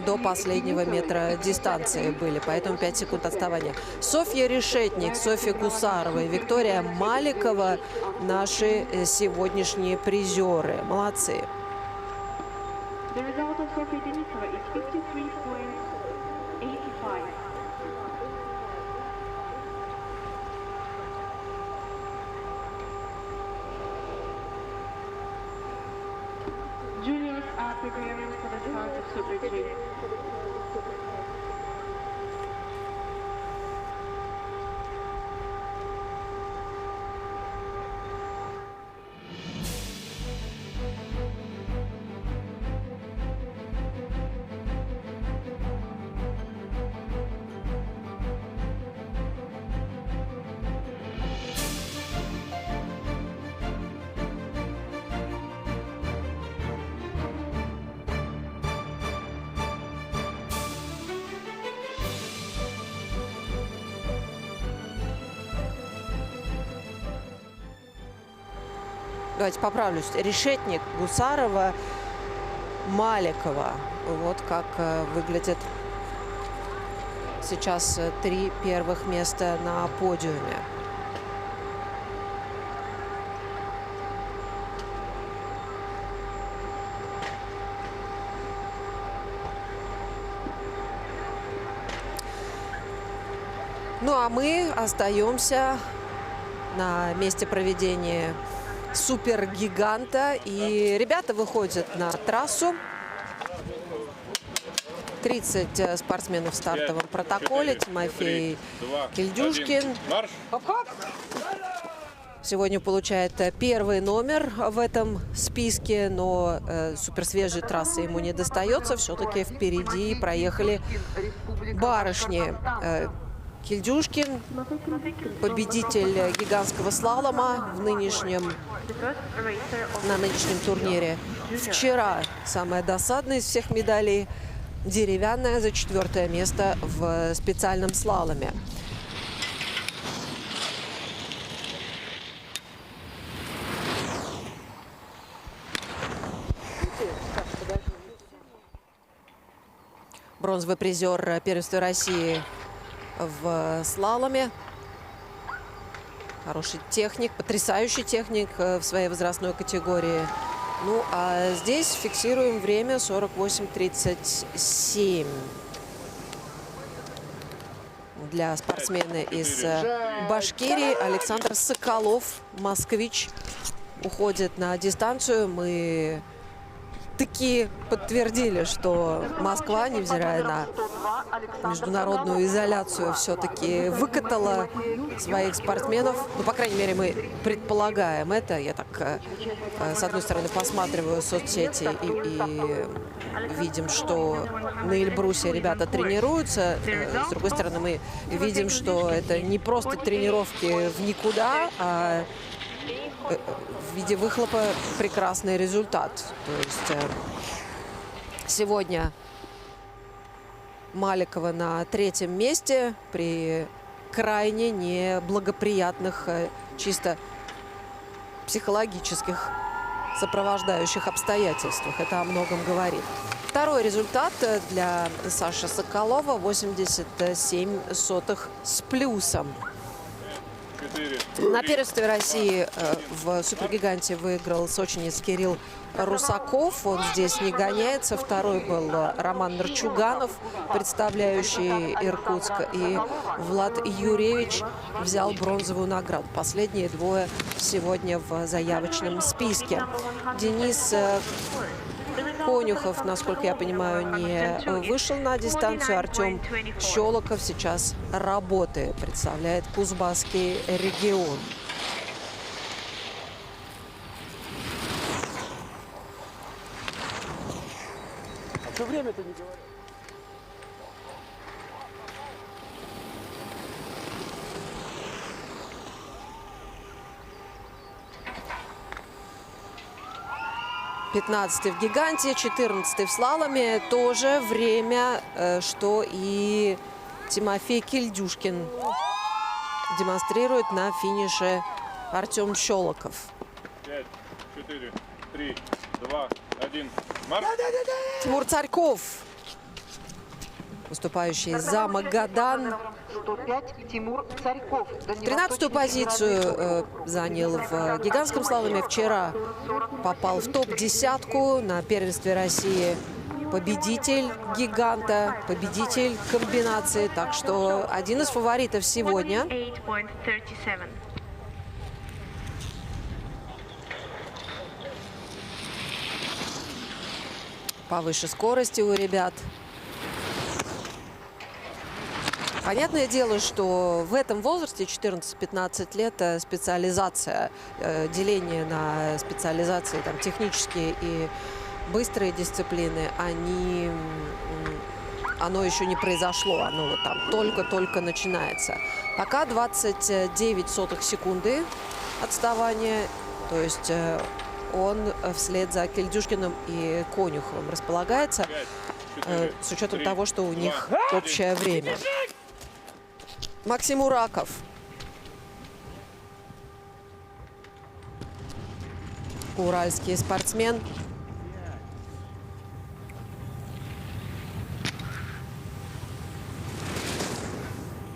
до последнего метра дистанции были, поэтому 5 секунд отставания. Софья Решетник, Софья Гусарова и Виктория Маликова – наши сегодняшние призеры. Молодцы. The result of Sophie Denisova is 53.85. Juniors are preparing for the start of Super G. Давайте поправлюсь. Решетник, Гусарова, Маликова. Вот как выглядят сейчас 3 первых места на подиуме. Ну а мы остаемся на месте проведения супергиганта. И ребята выходят на трассу. 30 спортсменов в стартовом протоколе. 4, Тимофей 3, 2, Кильдюшкин 1. Марш! сегодня получает первый номер в этом списке, но суперсвежей трассы ему не достается. Все-таки впереди проехали барышни. Кильдюшкин, победитель гигантского слалома на нынешнем турнире. Вчера самая досадная из всех медалей — деревянная за 4-е место в специальном слаломе. Бронзовый призер первенства России в слаломе. Хороший техник, потрясающий техник в своей возрастной категории. Ну, а здесь фиксируем время 48:37. Для спортсмена из Башкирии Александр Соколов, москвич, уходит на дистанцию. Мы таки подтвердили, что Москва, невзирая на международную изоляцию, все-таки выкатала своих спортсменов. Ну, по крайней мере, мы предполагаем это. Я так, с одной стороны, посматриваю соцсети и видим, что на Эльбрусе ребята тренируются. С другой стороны, мы видим, что это не просто тренировки в никуда, а в виде выхлопа прекрасный результат. То есть сегодня Маликова на 3-м месте при крайне неблагоприятных, чисто психологических сопровождающих обстоятельствах. Это о многом говорит. Второй результат для Саши Соколова — 87 сотых с плюсом. 4, На первенстве России в супергиганте выиграл сочинец Кирилл Русаков. Он здесь не гоняется. Второй был Роман Нарчуганов, представляющий Иркутск. И Влад Юрьевич взял бронзовую награду. Последние двое сегодня в заявочном списке. Денис Конюхов, насколько я понимаю, не вышел на дистанцию. Артем Щелоков сейчас работает, представляет Кузбасский регион. А что время-то не говорят? Пятнадцатый в гиганте, 14-й в слаломе. Тоже время, что и Тимофей Кильдюшкин демонстрирует на финише Артем Щелоков. 5, 4, 3, 2, 1. Марш! Тимур Царьков, выступающий за Магадан. 105 Тимур Царьков. 13-ю позицию занял в гигантском слаломе. Вчера попал в топ-10 на первенстве России. Победитель гиганта, победитель комбинации. Так что один из фаворитов сегодня. 48.37. Повыше скорости у ребят. Понятное дело, что в этом возрасте, 14-15 лет, специализация, деление на специализации, там, технические и быстрые дисциплины, оно еще не произошло, оно вот там только-только начинается. Пока 29 сотых секунды отставания, то есть он вслед за Кильдюшкиным и Конюховым располагается, 5, 4, с учетом 3, того, что у 2, них 1. общее время. Максим Ураков. Уральский спортсмен.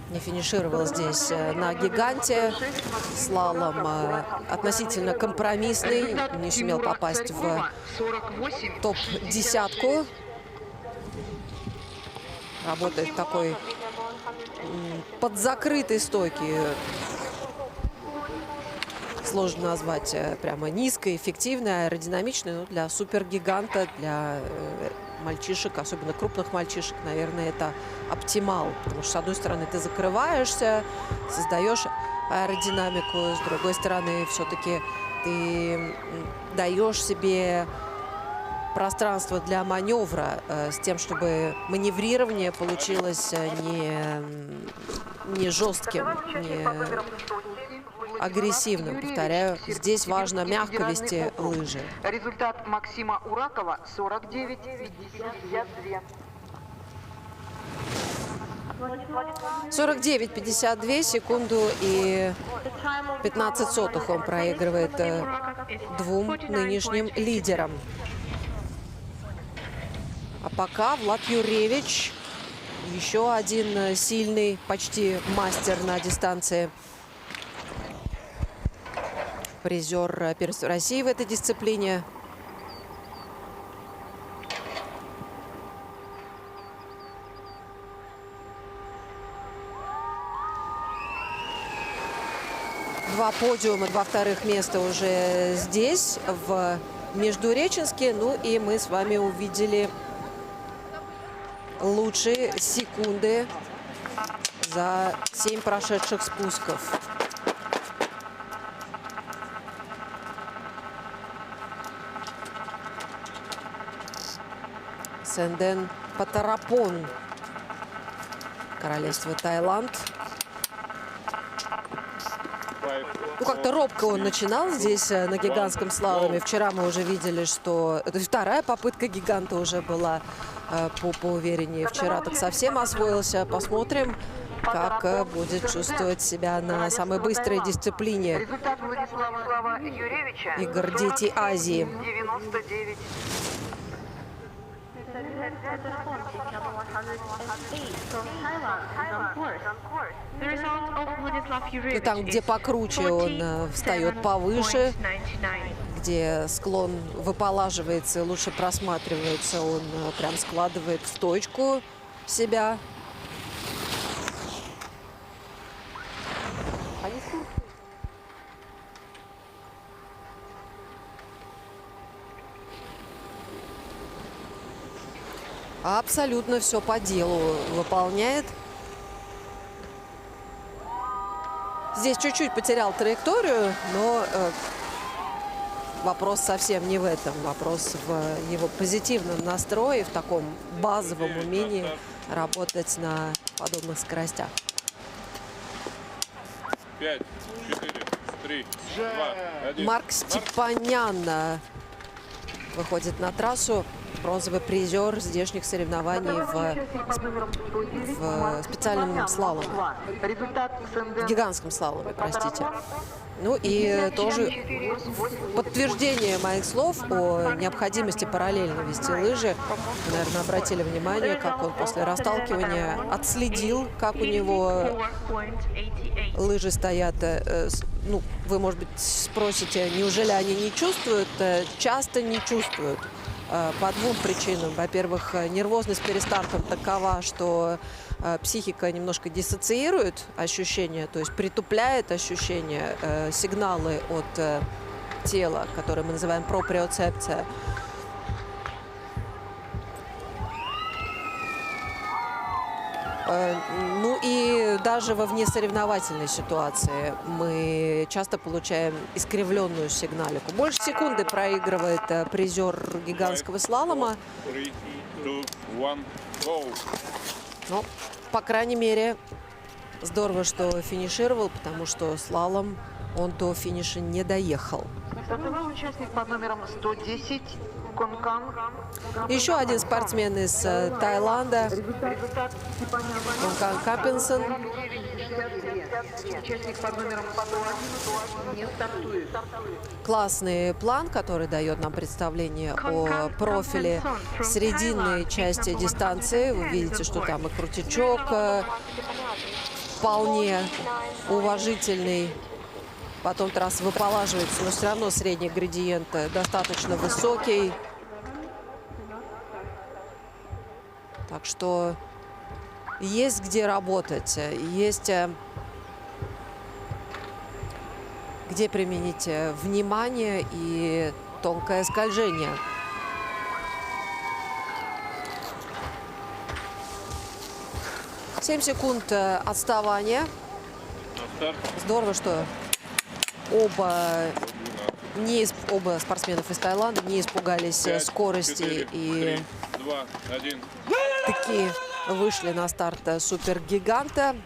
Не финишировал здесь на гиганте. Слалом относительно компромиссный. Не сумел попасть в топ-10. Работает в такой под закрытой стойки. Сложно назвать прямо низкой, эффективной, аэродинамичной, но для супергиганта, для мальчишек, особенно крупных мальчишек, наверное, это оптимал. Потому что, с одной стороны, ты закрываешься, создаешь аэродинамику, с другой стороны, все-таки ты даешь себе пространство для маневра с тем, чтобы маневрирование получилось не жестким, не агрессивным. Повторяю, здесь важно мягко вести лыжи. Результат Максима Уракова 49-52. 49-52 секунду и 15 сотых он проигрывает двум нынешним лидерам. А пока Влад Юревич, еще один сильный, почти мастер на дистанции. Призер первенства России в этой дисциплине. Два подиума, два вторых места уже здесь, в Междуреченске. Ну и мы с вами увидели лучшие секунды за 7 прошедших спусков. Сэнден Патарапон, королевство Таиланд. Ну, как-то робко он начинал здесь на гигантском слаломе. Вчера мы уже видели, что это вторая попытка гиганта уже была поувереннее. Вчера так совсем освоился. Посмотрим, как будет чувствовать себя на самой быстрой дисциплине Результат Владислава Юревича игр «Дети Азии». 49. The result of Vladislav И Yurevich там, где is покруче, он встает повыше, 47.99. где склон выполаживается и лучше просматривается, он прям складывает в точку себя. Абсолютно все по делу выполняет. Здесь чуть-чуть потерял траекторию, но вопрос совсем не в этом. Вопрос в его позитивном настрое, в таком базовом умении работать на подобных скоростях. 5, 4, 3, 2, 1. Марк Степанян выходит на трассу. Бронзовый призер здешних соревнований в специальном слаломе. Результат В гигантском слаломе, простите. Ну и тоже подтверждение моих слов о необходимости параллельно вести лыжи. Вы, наверное, обратили внимание, как он после расталкивания отследил, как у него 4.88. лыжи стоят. Ну, вы, может быть, спросите, неужели они не чувствуют? Часто не чувствуют. По двум причинам. Во-первых, нервозность перед стартом такова, что психика немножко диссоциирует ощущения, то есть притупляет ощущения, сигналы от тела, которые мы называем проприоцепция. Ну и даже во внесоревновательной ситуации мы часто получаем искривленную сигналику. Больше секунды проигрывает призер гигантского слалома. 3, 2, 1, go. Но, по крайней мере, здорово, что финишировал, потому что слалом он до финиша не доехал. Стартовой участник под номером 110 Конкан. Еще один спортсмен из Таиланда. Результат Конкан Капинсон. Участник под номером 111 не стартует. Классный план, который дает нам представление о профиле срединной части дистанции. Вы видите, что там и крутячок вполне уважительный. Потом трасса выполаживается, но все равно средний градиент достаточно высокий. Так что есть где работать, есть где применить внимание и тонкое скольжение. 7 секунд отставания. На старт. Здорово, что оба спортсменов из Таиланда не испугались 5, скорости 4, и 3, 2, 1. таки вышли на старт супергиганта.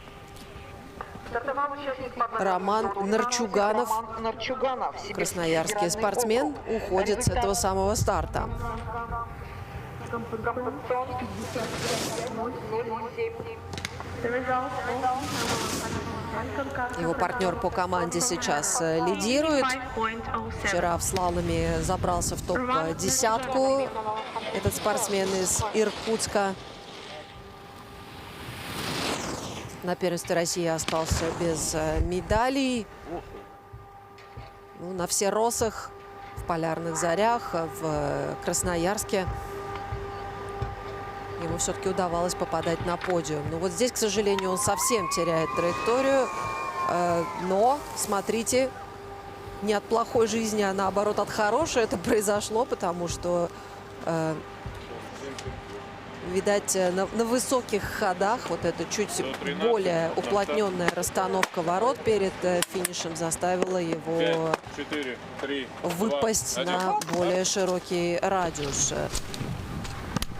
Роман Нарчуганов, красноярский спортсмен, уходит с этого самого старта. Его партнер по команде сейчас лидирует. Вчера в слаломе забрался в топ-10 этот спортсмен из Иркутска. На первенстве России остался без медалей. Ну, на всеросах, в Полярных Зарях, в Красноярске ему все-таки удавалось попадать на подиум. Но вот здесь, к сожалению, он совсем теряет траекторию. Но, смотрите, не от плохой жизни, а наоборот от хорошей это произошло, потому что, видать, на высоких ходах вот эта чуть 113, более уплотненная расстановка ворот перед финишем заставила его 5, 4, 3, выпасть 2, 1. на более широкий радиус.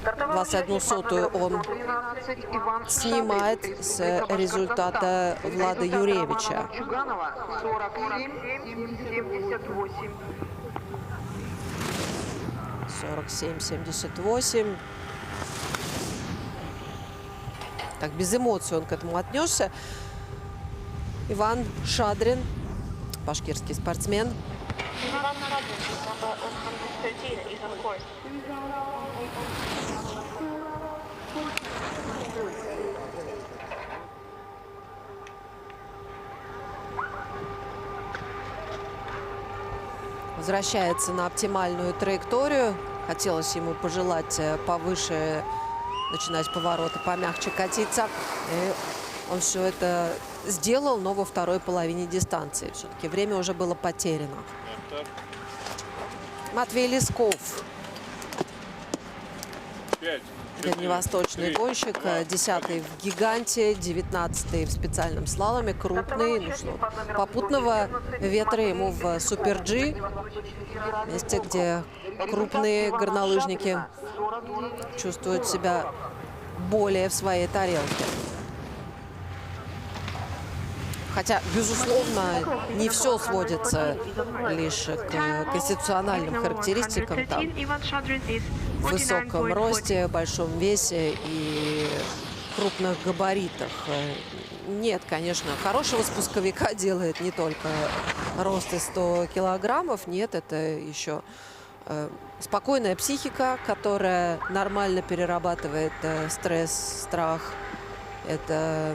21/100 он снимает с результата Влада Юревича. 47-78. Так, без эмоций он к этому отнесся. Иван Шадрин, башкирский спортсмен. Возвращается на оптимальную траекторию. Хотелось ему пожелать повыше начинать повороты, помягче катиться. И он все это сделал, но во второй половине дистанции. Все-таки время уже было потеряно. На старт. Матвей Лесков, 5, 4, дальневосточный 3, гонщик, 2, 10-й в гиганте, 19-й в специальном слаломе, крупный. Ну что, попутного ветра ему в Супер-Джи, месте, где крупные горнолыжники чувствуют себя более в своей тарелке. Хотя, безусловно, не все сводится лишь к конституциональным характеристикам, там, в высоком росте, большом весе и крупных габаритах. Нет, конечно, хорошего спусковика делает не только рост и 100 килограммов. Нет, это еще спокойная психика, которая нормально перерабатывает стресс, страх. Это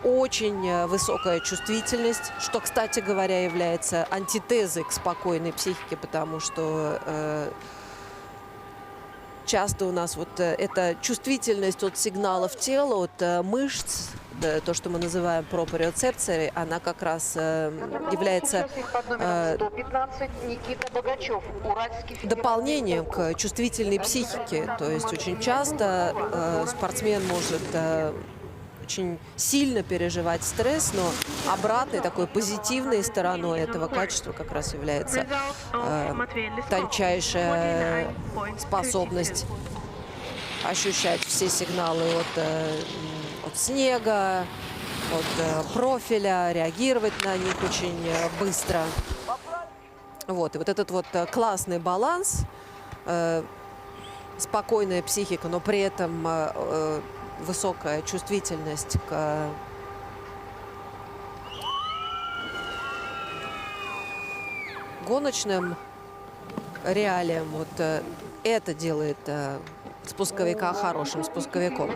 очень высокая чувствительность, что, кстати говоря, является антитезой к спокойной психике, потому что часто у нас вот эта чувствительность от сигналов тела, от мышц, то, что мы называем проприоцепцией, она как раз является дополнением к чувствительной психике. То есть очень часто спортсмен может очень сильно переживать стресс, но обратной, такой позитивной стороной этого качества как раз является тончайшая способность ощущать все сигналы от снега, от профиля, реагировать на них очень быстро. Вот. И вот этот вот классный баланс, спокойная психика, но при этом высокая чувствительность к гоночным реалиям. Вот это делает спусковика хорошим спусковиком.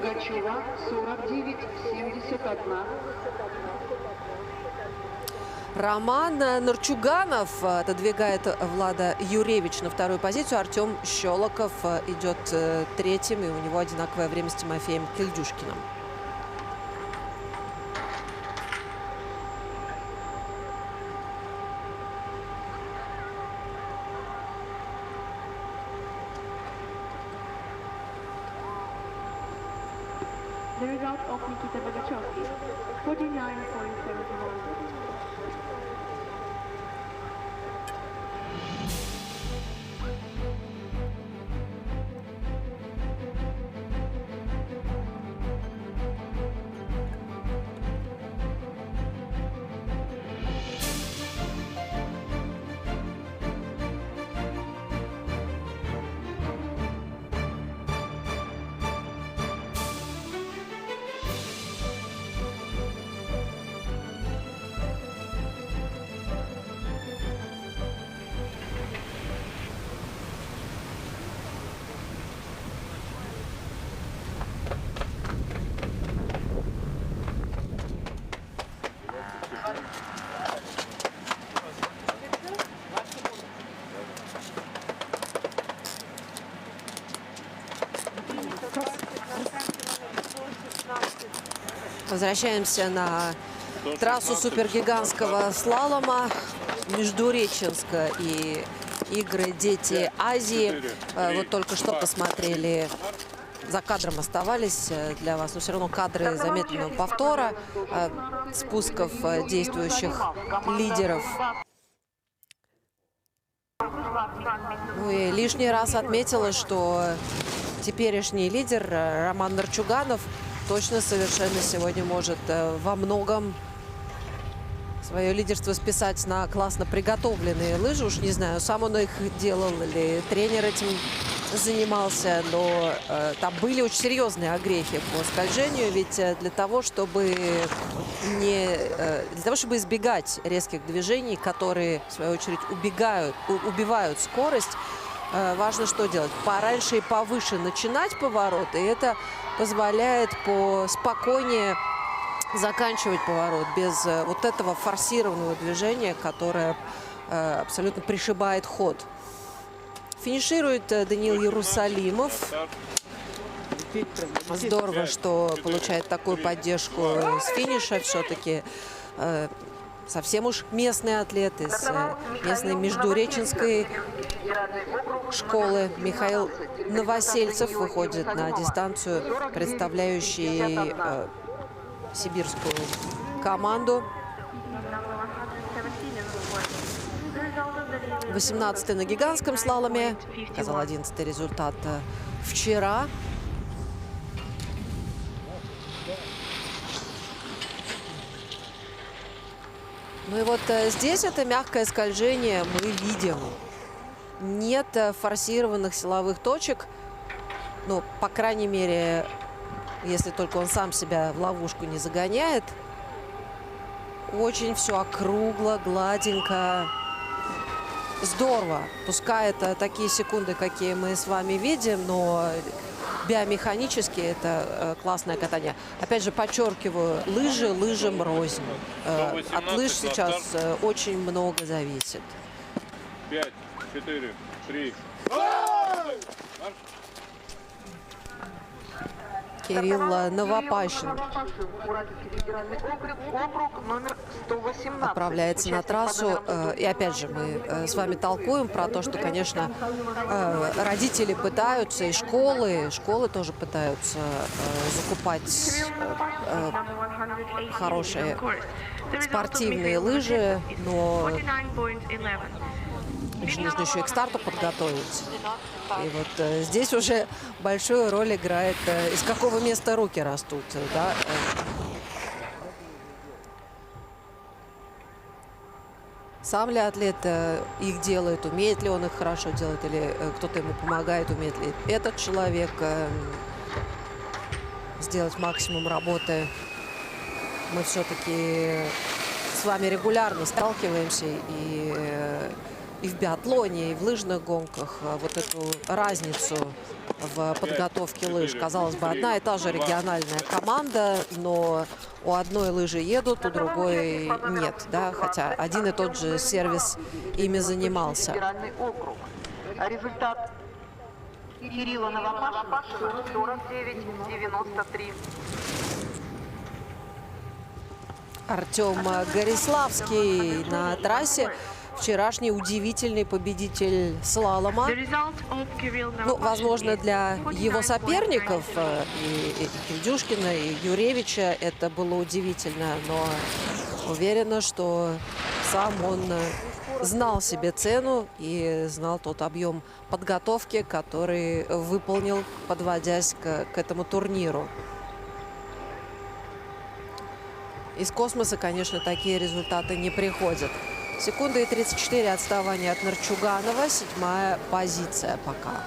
Роман Нарчуганов отодвигает Влада Юревич на вторую позицию. Артем Щелоков идет третьим, и у него одинаковое время с Тимофеем Кильдюшкиным. The result of Nikita Bogachovsky, 49.71. Возвращаемся на трассу супергигантского слалома. Междуреченск и игры «Дети Азии». Вот только что посмотрели, за кадром оставались для вас, но все равно кадры замедленного повтора, спусков действующих лидеров. Ну и лишний раз отметила, что теперешний лидер Роман Нарчуганов точно совершенно сегодня может во многом свое лидерство списать на классно приготовленные лыжи. Уж не знаю, сам он их делал или тренер этим занимался, но там были очень серьезные огрехи по скольжению, ведь для того, чтобы избегать резких движений, которые, в свою очередь, убивают скорость, важно что делать? Пораньше и повыше начинать поворот, и это позволяет спокойнее заканчивать поворот без вот этого форсированного движения, которое абсолютно пришибает ход. Финиширует Даниил Иерусалимов. Здорово, что получает такую поддержку с финиша. Все-таки совсем уж местный атлет из местной междуреченской школы. Михаил Новосельцев выходит на дистанцию, представляющий сибирскую команду. 18-й на гигантском слаломе. Показал 11-й результат вчера. Ну и вот здесь это мягкое скольжение мы видим. Нет форсированных силовых точек. Ну, по крайней мере, если только он сам себя в ловушку не загоняет. Очень все округло, гладенько. Здорово. Пускай это такие секунды, какие мы с вами видим, но биомеханически это классное катание. Опять же, подчеркиваю, лыжи лыжам рознь. От лыж сейчас очень много зависит. 5, 4, 3. Кирилл Новопащин отправляется на трассу. И опять же, мы с вами толкуем про то, что, конечно, родители пытаются, и школы тоже пытаются закупать хорошие спортивные лыжи, но нужно еще и к старту подготовить. И вот здесь уже большую роль играет, из какого места руки растут. Да? Сам ли атлет их делает, умеет ли он их хорошо делать, или кто-то ему помогает, умеет ли этот человек сделать максимум работы. Мы все-таки с вами регулярно сталкиваемся и и в биатлоне, и в лыжных гонках вот эту разницу в подготовке лыж. Казалось бы, одна и та же региональная команда, но у одной лыжи едут, у другой нет, да, хотя один и тот же сервис ими занимался. Федеральный округ. Результат Кирилла Новопашина 49-93. Артем Гориславский на трассе. Вчерашний удивительный победитель слалома. The result of Kirill Ну, Novopashin возможно, is для его 49.92. соперников, и Кильдюшкина, и Юревича, это было удивительно, но уверена, что сам он знал себе цену и знал тот объем подготовки, который выполнил, подводясь к этому турниру. Из космоса, конечно, такие результаты не приходят. Секунда и 34 отставания от Нарчуганова. 7-я позиция пока.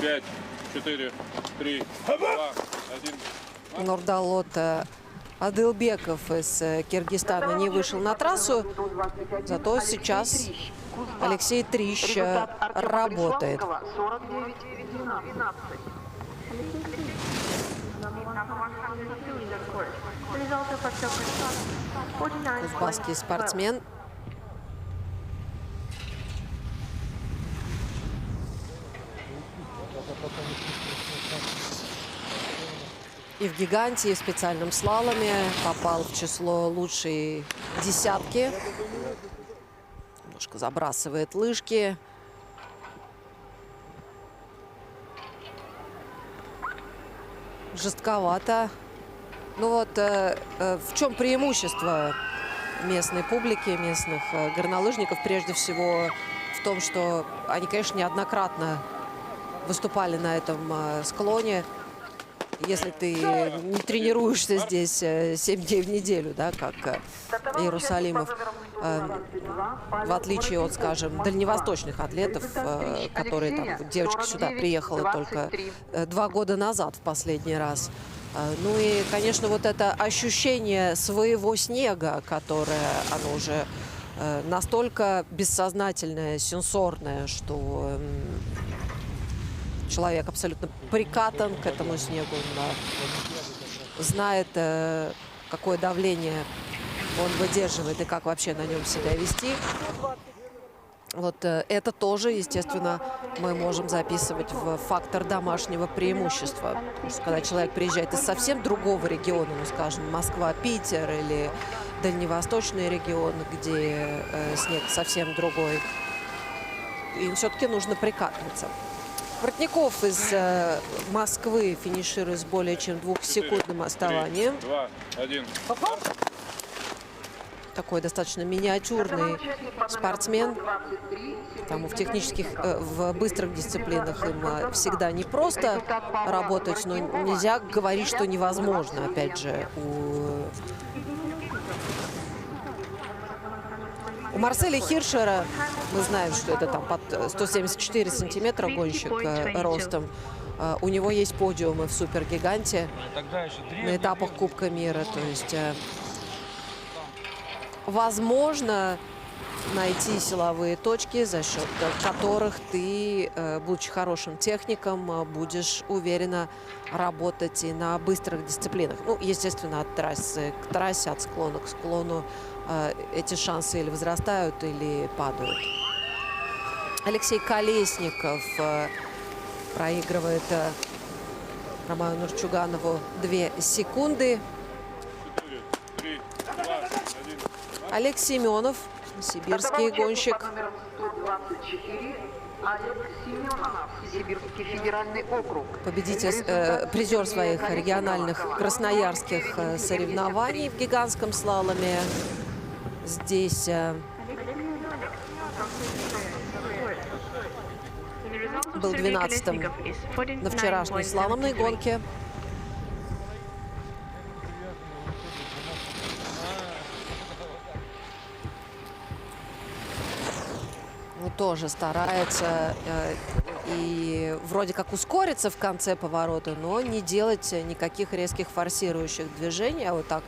Пять, 4, 3, 2, 1. Нурдалот Адылбеков из Киргизстана не вышел на трассу. Зато сейчас Алексей Трищ работает. 49-12. Кузбасский спортсмен. И в гиганте, и в специальном слаломе попал в число лучшей десятки. Немножко забрасывает лыжки. Жестковато. Ну вот в чем преимущество местной публики, местных горнолыжников? Прежде всего в том, что они, конечно, неоднократно выступали на этом склоне. Если ты не тренируешься здесь 7 дней в неделю, да, как Иерусалимов, в отличие от, скажем, дальневосточных атлетов, которые там, девочка сюда приехала только 2 года назад в последний раз. Ну и, конечно, вот это ощущение своего снега, которое, оно уже настолько бессознательное, сенсорное, что человек абсолютно прикатан к этому снегу, он знает, какое давление он выдерживает и как вообще на нем себя вести. Вот это тоже, естественно, мы можем записывать в фактор домашнего преимущества. Потому что когда человек приезжает из совсем другого региона, ну, скажем, Москва, Питер или дальневосточный регион, где снег совсем другой, им все-таки нужно прикатываться. Воротников из Москвы финиширует с более чем 2-секундным отставанием. 2, 1. Такой достаточно миниатюрный спортсмен. Там в технических, в быстрых дисциплинах им всегда непросто работать, но нельзя говорить, что невозможно. Опять же, у Марселя Хиршера, мы знаем, что это там под 174 сантиметра гонщик ростом. У него есть подиумы в супергиганте на этапах Кубка мира. То есть возможно найти силовые точки, за счет которых ты, будучи хорошим техником, будешь уверенно работать и на быстрых дисциплинах. Ну, естественно, от трассы к трассе, от склона к склону эти шансы или возрастают, или падают. Алексей Колесников проигрывает Роману Нарчуганову 2 секунды. 4, 3, 2, 1. Олег Семенов, сибирский гонщик. Номер 124 Олег Семенов, Сибирский федеральный округ. Победитель, призер своих региональных красноярских соревнований в гигантском слаломе. Здесь был 12-м на вчерашней слаломной гонке. Ну, тоже старается и вроде как ускориться в конце поворота, но не делать никаких резких форсирующих движений, а вот так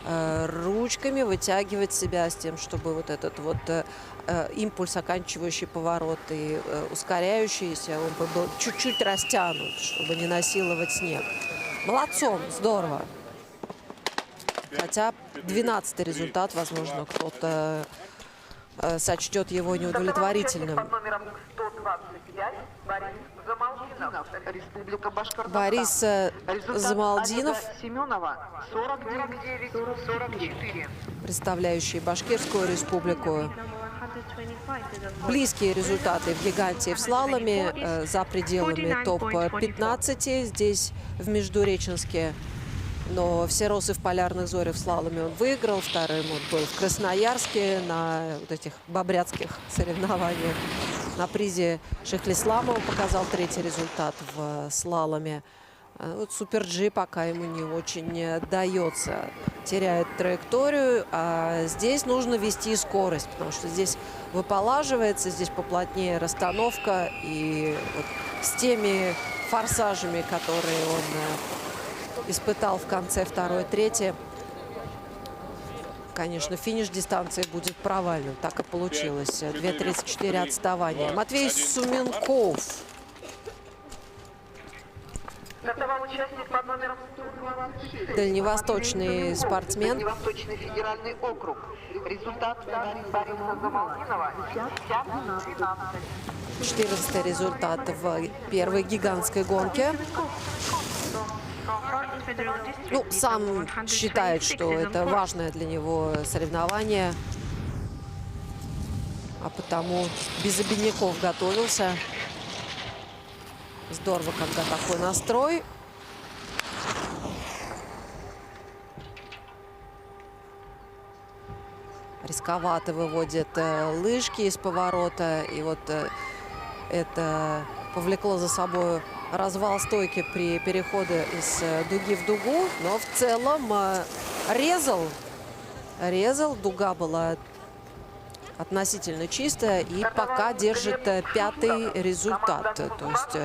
ручками вытягивать себя с тем, чтобы вот этот вот импульс, оканчивающий поворот и ускоряющийся, он бы был чуть-чуть растянут, чтобы не насиловать снег. Молодцом, здорово. Хотя 12-й результат, возможно, кто-то сочтет его неудовлетворительным. Республика Башкортостан. Борис Замалдинов, Семенова 49-44. представляющий Башкирскую республику. Близкие результаты в гиганте и в слаломе, за пределами топ-15 здесь в Междуреченске. Но все росы в полярных зорях в слаломе он выиграл. Вторым он был в Красноярске на вот этих бобрятских соревнованиях. На призе Шехлисламова показал 3-й результат в слаломе. Вот Супер-G пока ему не очень дается. Теряет траекторию, а здесь нужно вести скорость, потому что здесь выполаживается, здесь поплотнее расстановка. И вот с теми форсажами, которые он испытал в конце 2-3, конечно, финиш дистанции будет провальным. Так и получилось. 2:34 отставания. Матвей Суменков. Дальневосточный спортсмен. Дальневосточный федеральный округ. Результат Бориса Замалдинова 50-12. 14-й результат в первой гигантской гонке. Ну, сам считает, что это важное для него соревнование, а потому без обиняков готовился. Здорово, когда такой настрой. Рисковато выводит лыжки из поворота. И вот это повлекло за собой развал стойки при переходе из дуги в дугу. Но в целом резал. Дуга была относительно чистая. И пока держит 5-й результат. То есть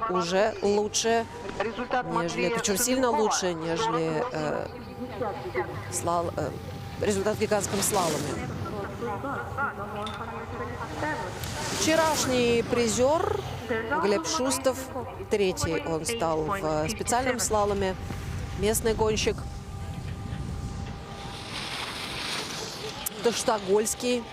уже лучше, нежели, причем сильно лучше, нежели результат в гигантском слаломе. Вчерашний призер Глеб Шустов, 3-й он стал в специальном слаломе, местный гонщик. Таштагольский.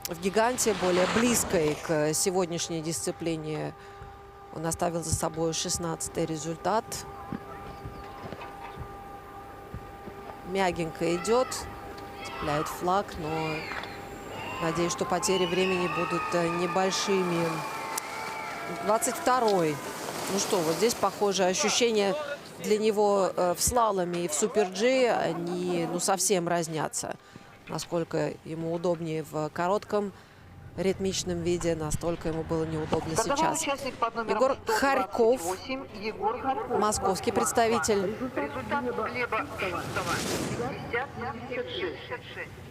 В гиганте, более близкой к сегодняшней дисциплине, он оставил за собой 16-й результат. Мягенько идет, цепляет флаг, но надеюсь, что потери времени будут небольшими. 22-й. Ну что, вот здесь, похоже, ощущения для него в слаломе и в Супер-G, они совсем разнятся. Насколько ему удобнее в коротком ритмичном виде, настолько ему было неудобно сейчас. Егор Харьков, московский представитель.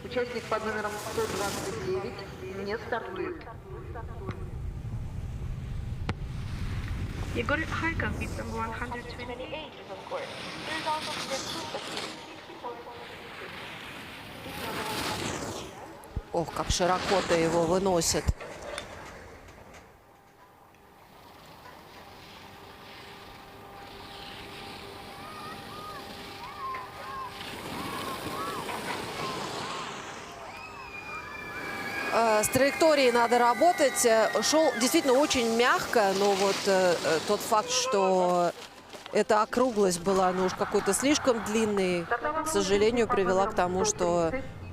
Участник под номером 129 не стартует. Егор Харьков with number 128. Ох, как широко-то его выносит. С траекторией надо работать. Шел действительно очень мягко, но вот тот факт, что эта округлость была, уж какой-то слишком длинной, к сожалению, привела к тому, что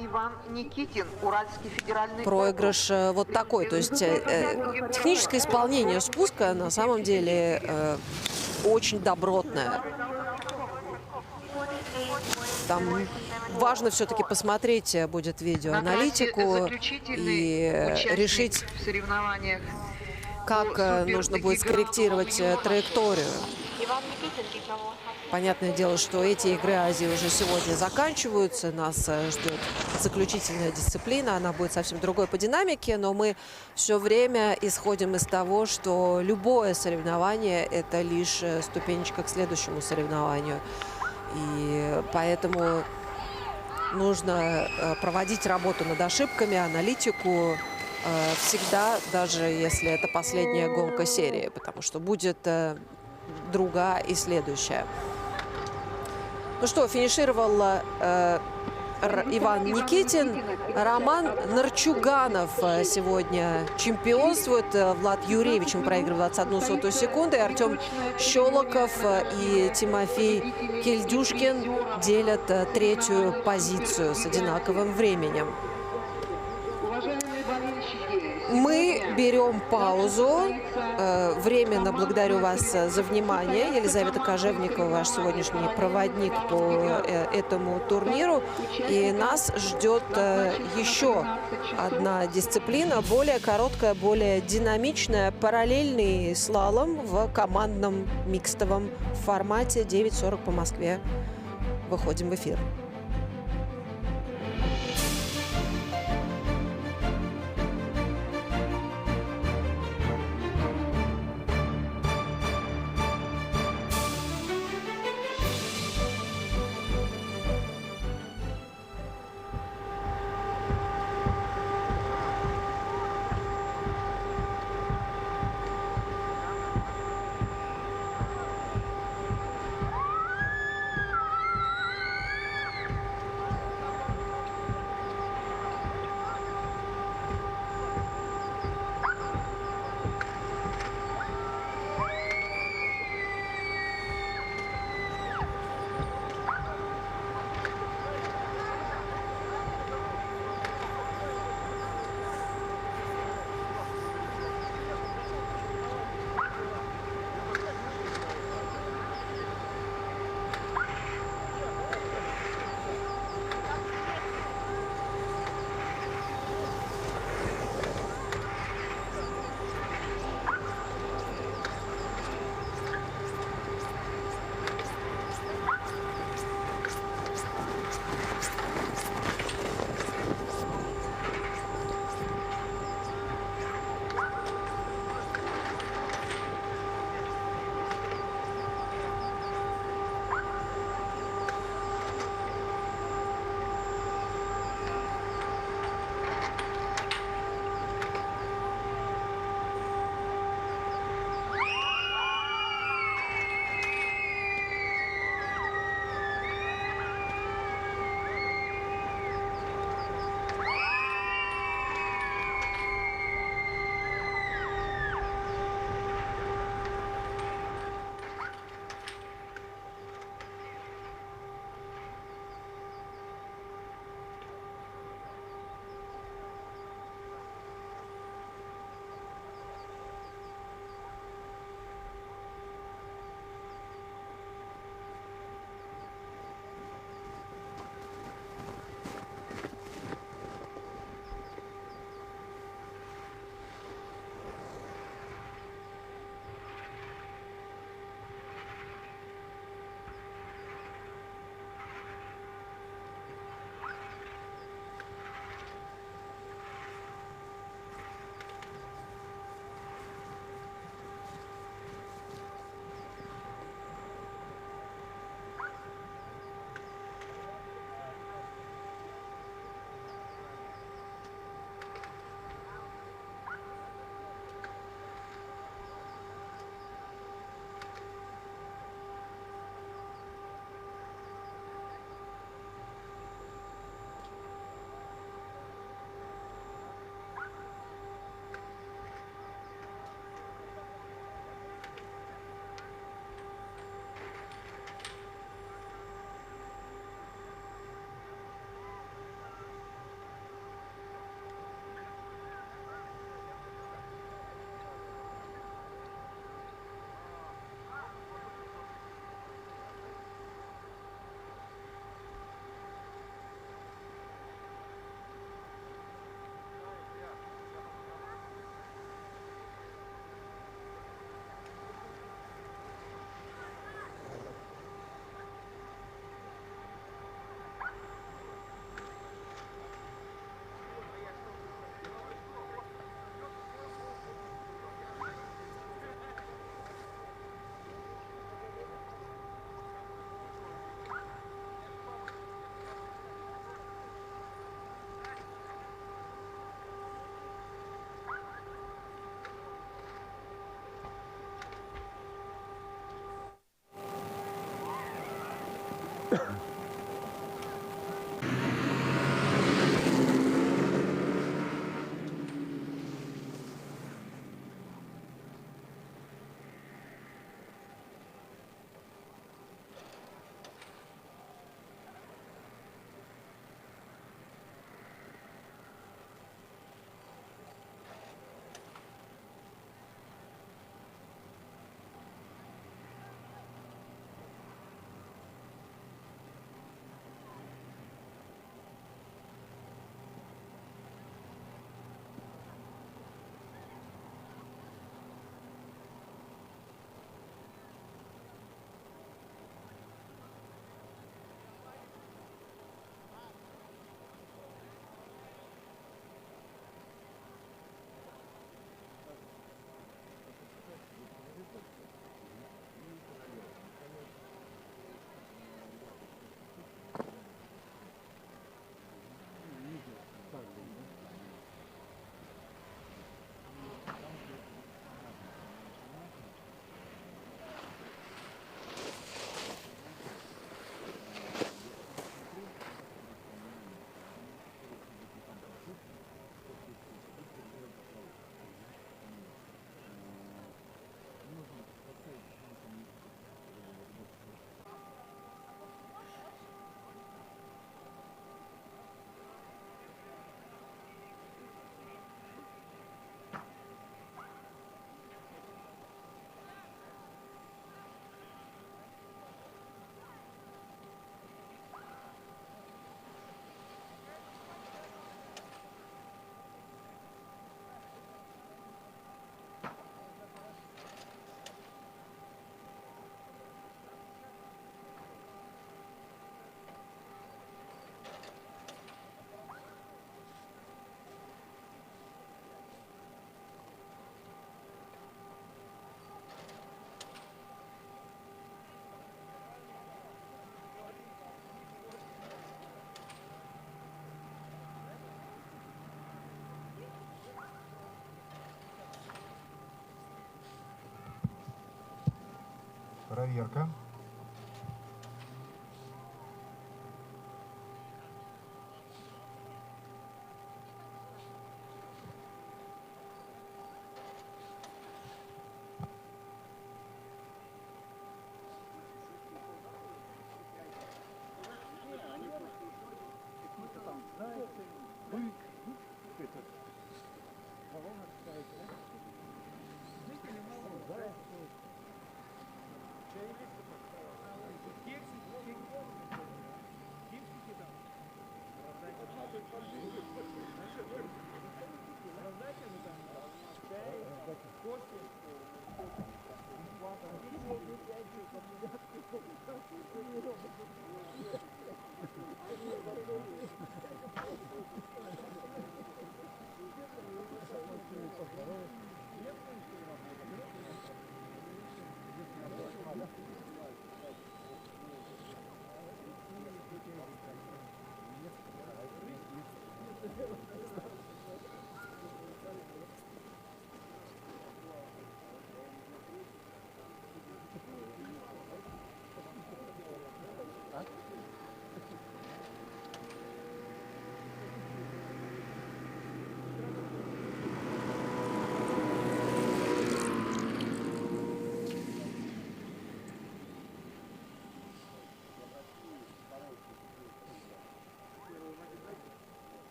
Иван Никитин, Уральский федеральный проигрыш вот такой. То есть техническое исполнение спуска на самом деле очень добротное. Там важно все-таки посмотреть будет видеоаналитику и решить, в соревнованиях как нужно будет скорректировать траекторию. Понятное дело, что эти игры Азии уже сегодня заканчиваются. Нас ждет заключительная дисциплина. Она будет совсем другой по динамике, но мы все время исходим из того, что любое соревнование – это лишь ступенечка к следующему соревнованию. И поэтому нужно проводить работу над ошибками, аналитику всегда, даже если это последняя гонка серии, потому что будет другая и следующая. Ну что, финишировал Иван Никитин. Роман Нарчуганов сегодня чемпионствует. Влад Юрьевич проигрывает 21 секунду. И Артем Щелоков и Тимофей Кельдюшкин делят третью позицию с одинаковым временем. Мы берем паузу. Временно благодарю вас за внимание. Елизавета Кожевникова, ваш сегодняшний проводник по этому турниру. И нас ждет еще одна дисциплина, более короткая, более динамичная, параллельный слалом в командном микстовом формате. 9:40 по Москве. Выходим в эфир. Проверка.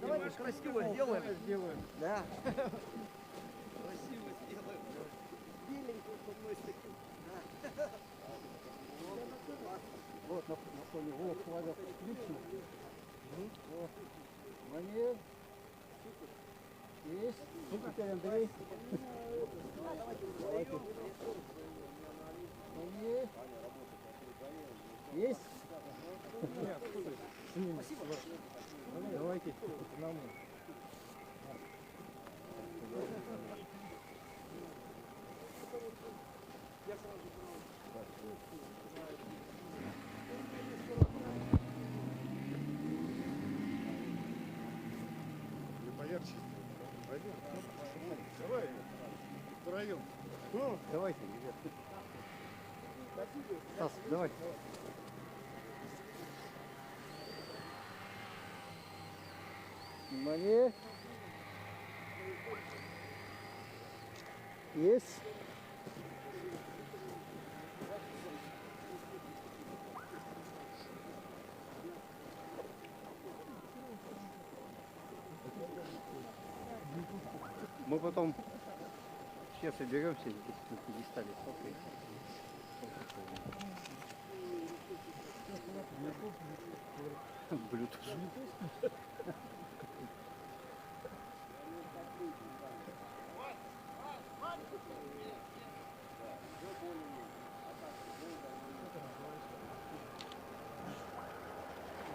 Давайте красиво сделаем. Да. Красиво сделаем. Беленькую с одной стороны. Вот на фоне. Вот, кладет. Отлично. Вот. Момент. Есть. Ну, теперь Андрей. Давайте. Есть. Есть. Спасибо. Давайте. втроем. Давайте, ребят. Стас, давай. Внимание. Есть. Мы потом все соберемся здесь на пьедестале. Bluetooth.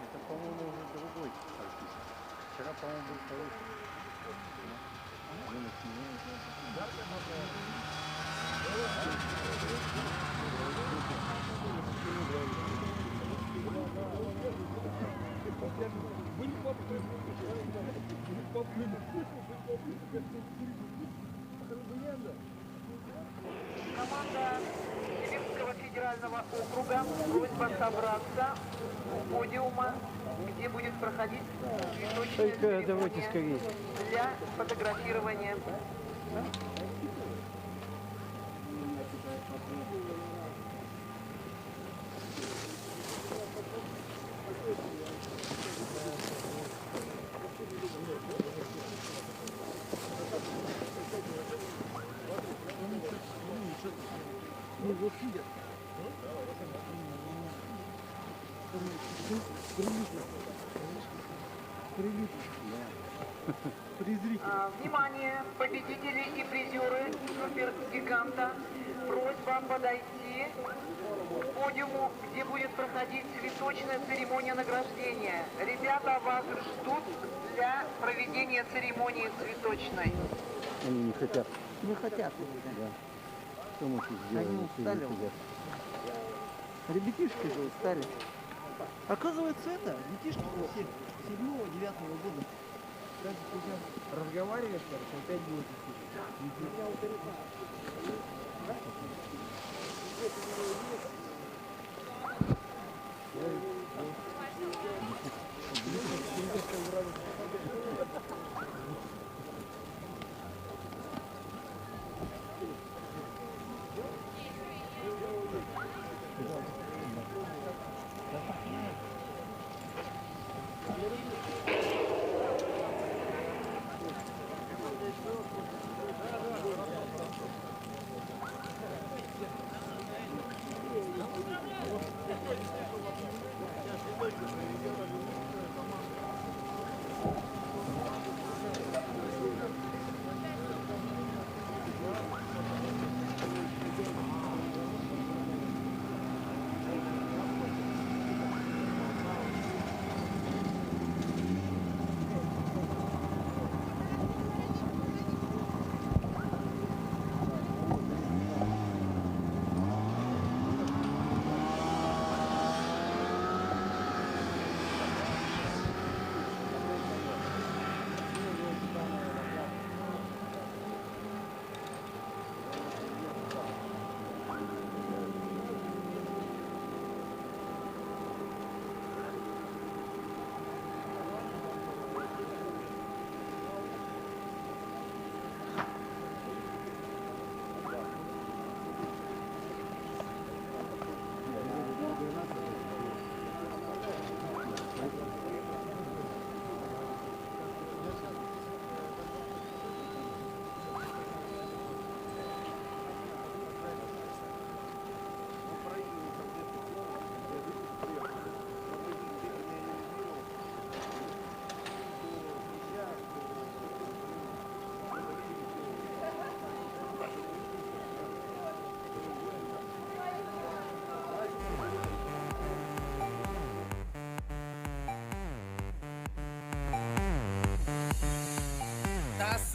Это, по-моему, уже другой артист. Вчера, по-моему, был хороший. Команда Сибирского федерального округа, просьба собраться у подиума, где будет проходить цветочная церемония для фотографирования. Внимание, победители и призеры супергиганта, просьба подойти к подиуму, где будет проходить цветочная церемония награждения. Ребята вас ждут для проведения церемонии цветочной. Они не хотят. Не хотят. Да. Что мы тут сделали? Они устали. Если не хотят? Ребятишки же устали. Оказывается, это детишки все 7-9 года. Кстати, сейчас разговариваешь, короче, опять будет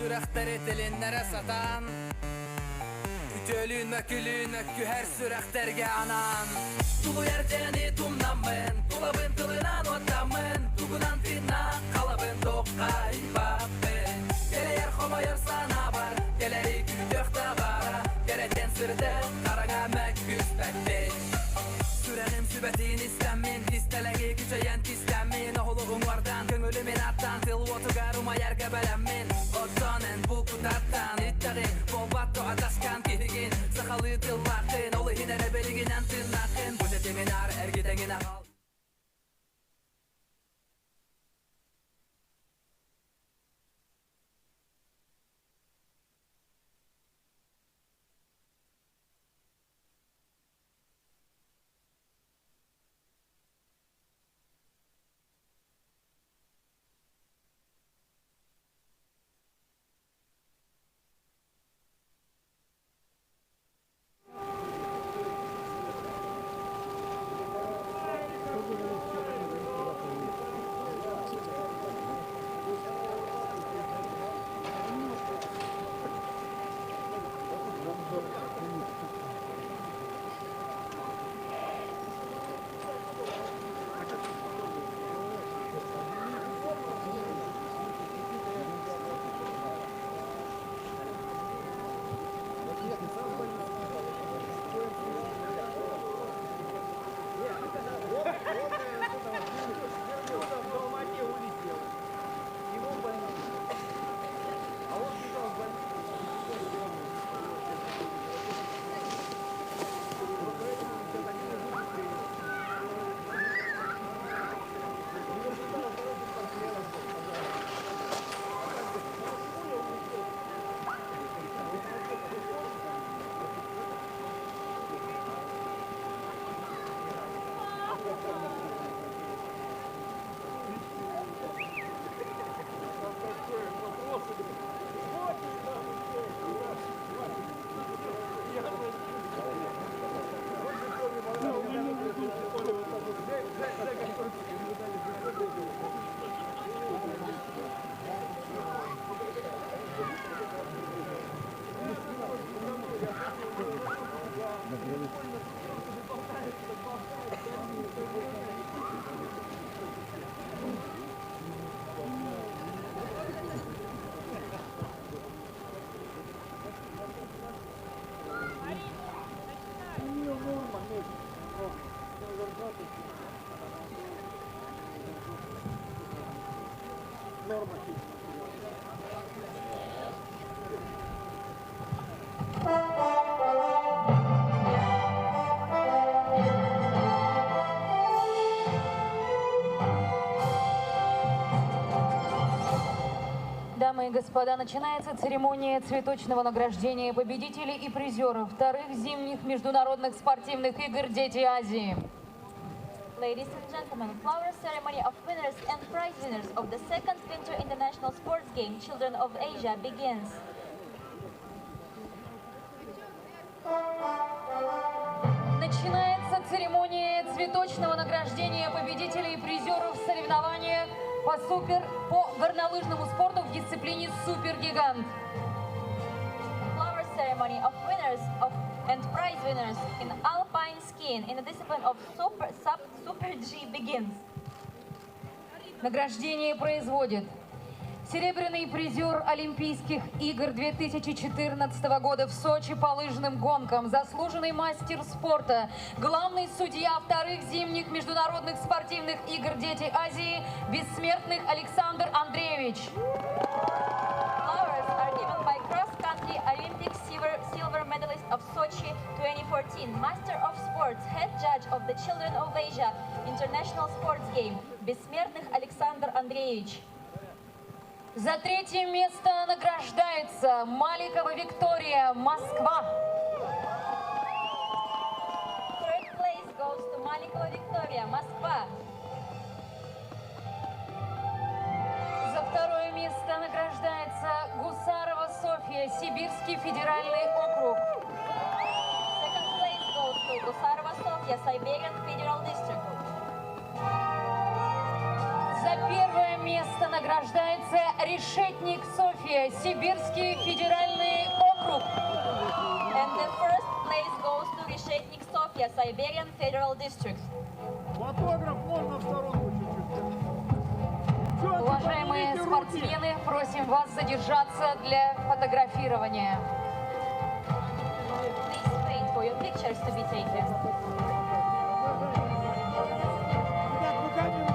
Сүрәхтәре теленнәре сатан Күтөлүн мәкүлүн әккү һәр сүрәхтәргә анан Тулу ярдәне тумнамын Тулабын тылынан оттамын Тугунан тына калабын токка ипапын Келер хома ярсана бар Келери күтөк та бар Düşeyen kislenmin oğluğunlardan Gönlümün attan Til otugarıma yerge belenmin Ottonen bu kutattan İttağin Bobatto adaskan kihigin Sıkalı tillakın Olu hinere beliginen tillakın Bu tetimin ar ergidengin ağal Дамы и господа, начинается церемония цветочного награждения победителей и призеров вторых зимних международных спортивных игр «Дети Азии». Ladies and gentlemen, flower ceremony of winners and prize winners of the second Winter International Sports Game Children of Asia begins. Начинается церемония цветочного награждения победителей и призеров соревнования по горнолыжному спорту в дисциплине «Супергигант». Flower ceremony of winners and prize winners in alpine skiing in the discipline of Super G begins. Награждение производит серебряный призер Олимпийских игр 2014 года в Сочи по лыжным гонкам, заслуженный мастер спорта, главный судья вторых зимних международных спортивных игр «Дети Азии» бессмертных Александр Андреевич. Flowers are given by cross-country Olympic silver medalist of Sochi 2014, master of sports, head judge of the Children of Asia International Sports Game, бессмертных Александр Андреевич. За третье место награждается Маликова Виктория, Москва. Third place goes to Malikova Victoria, Москва. За второе место награждается Гусарова Софья, Сибирский федеральный округ. Second place goes to Gusarova Sofia, Siberian Federal District. За первое место награждается Решетник Софья, Сибирский федеральный округ. And the first place goes to Reshetnik Sofia, Siberian Federal District. Фотограф, можно в сторонку чуть-чуть. Уважаемые спортсмены, просим вас задержаться для фотографирования. Please wait for your pictures to be taken. Ребят, руками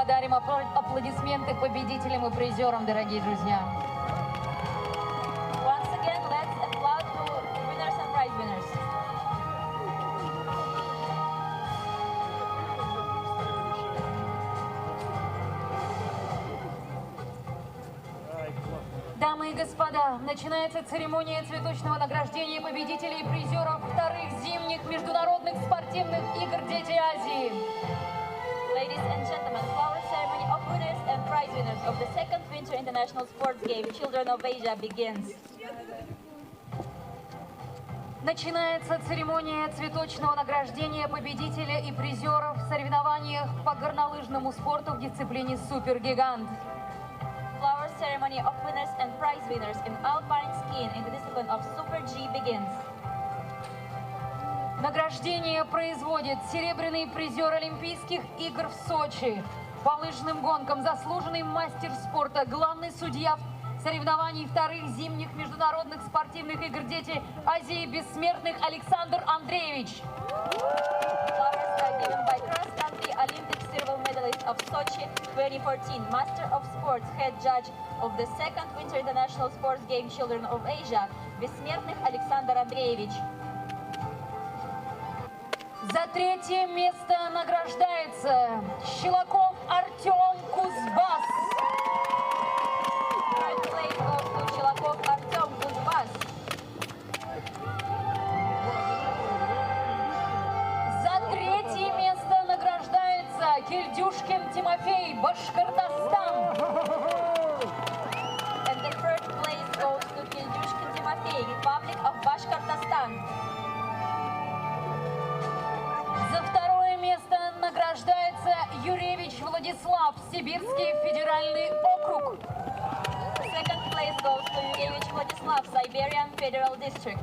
подарим аплодисменты победителям и призерам, дорогие друзья. Once again, let's applaud to winners and prize winners. Дамы и господа, начинается церемония цветочного награждения победителей и призеров вторых зимних международных спортивных игр «Дети Азии». Ladies and gentlemen, flower ceremony of winners and prize winners of the second Winter International Sports Game Children of Asia begins. Начинается церемония цветочного награждения победителя и призеров в соревнованиях по горнолыжному спорту в дисциплине «Супергигант». Flower ceremony of winners and prize winners in alpine skiing in the discipline of Super G begins. Награждение производит серебряный призер Олимпийских игр в Сочи. По лыжным гонкам заслуженный мастер спорта, главный судья соревнований вторых зимних международных спортивных игр «Дети Азии» бессмертных Александр Андреевич. Flowers are given by cross-country Olympic silver medalist of Sochi 2014, Master of Sports, head judge of the second Winter International Sports Game Children of Asia, бессмертных Александр Андреевич. За третье место награждается Щелоков Артем Кузбасс. Third place goes to Щелоков Артем Кузбасс. За третье место награждается Кильдюшкин Тимофей, Башкортостан. And the third place goes to Кильдюшкин Тимофей, Republic of Bashkortostan. За второе место награждается Юревич Владислав, Сибирский федеральный округ. Second place goes to Yurevich Vladislav, Siberian Federal District.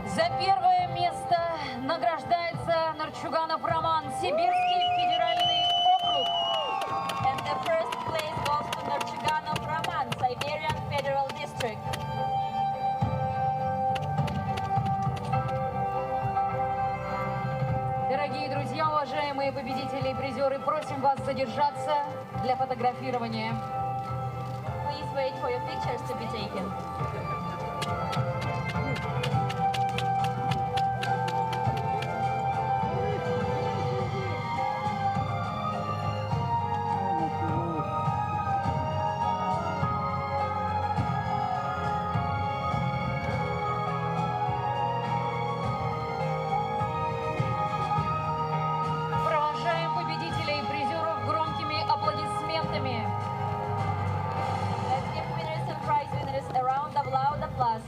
За первое место награждается Нарчуганов Роман, Сибирский федеральный округ. And the first place goes to Narchuganov Roman, Siberian Federal District. Дорогие друзья, уважаемые победители и призеры, просим вас задержаться для фотографирования. Please wait for your pictures to be taken. Провожаем победителей и призеров громкими аплодисментами. Let's give winners and prize winners a round of loud applause.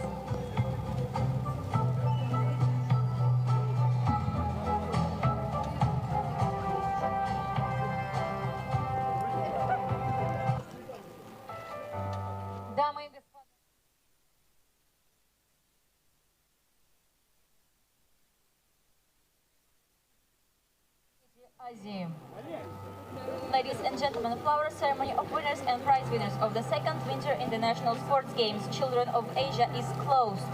Дамы и господа. Азии. Ladies and gentlemen, flower ceremony of winners and prize winners of the second Winter International Sports Games Children of Asia is closed.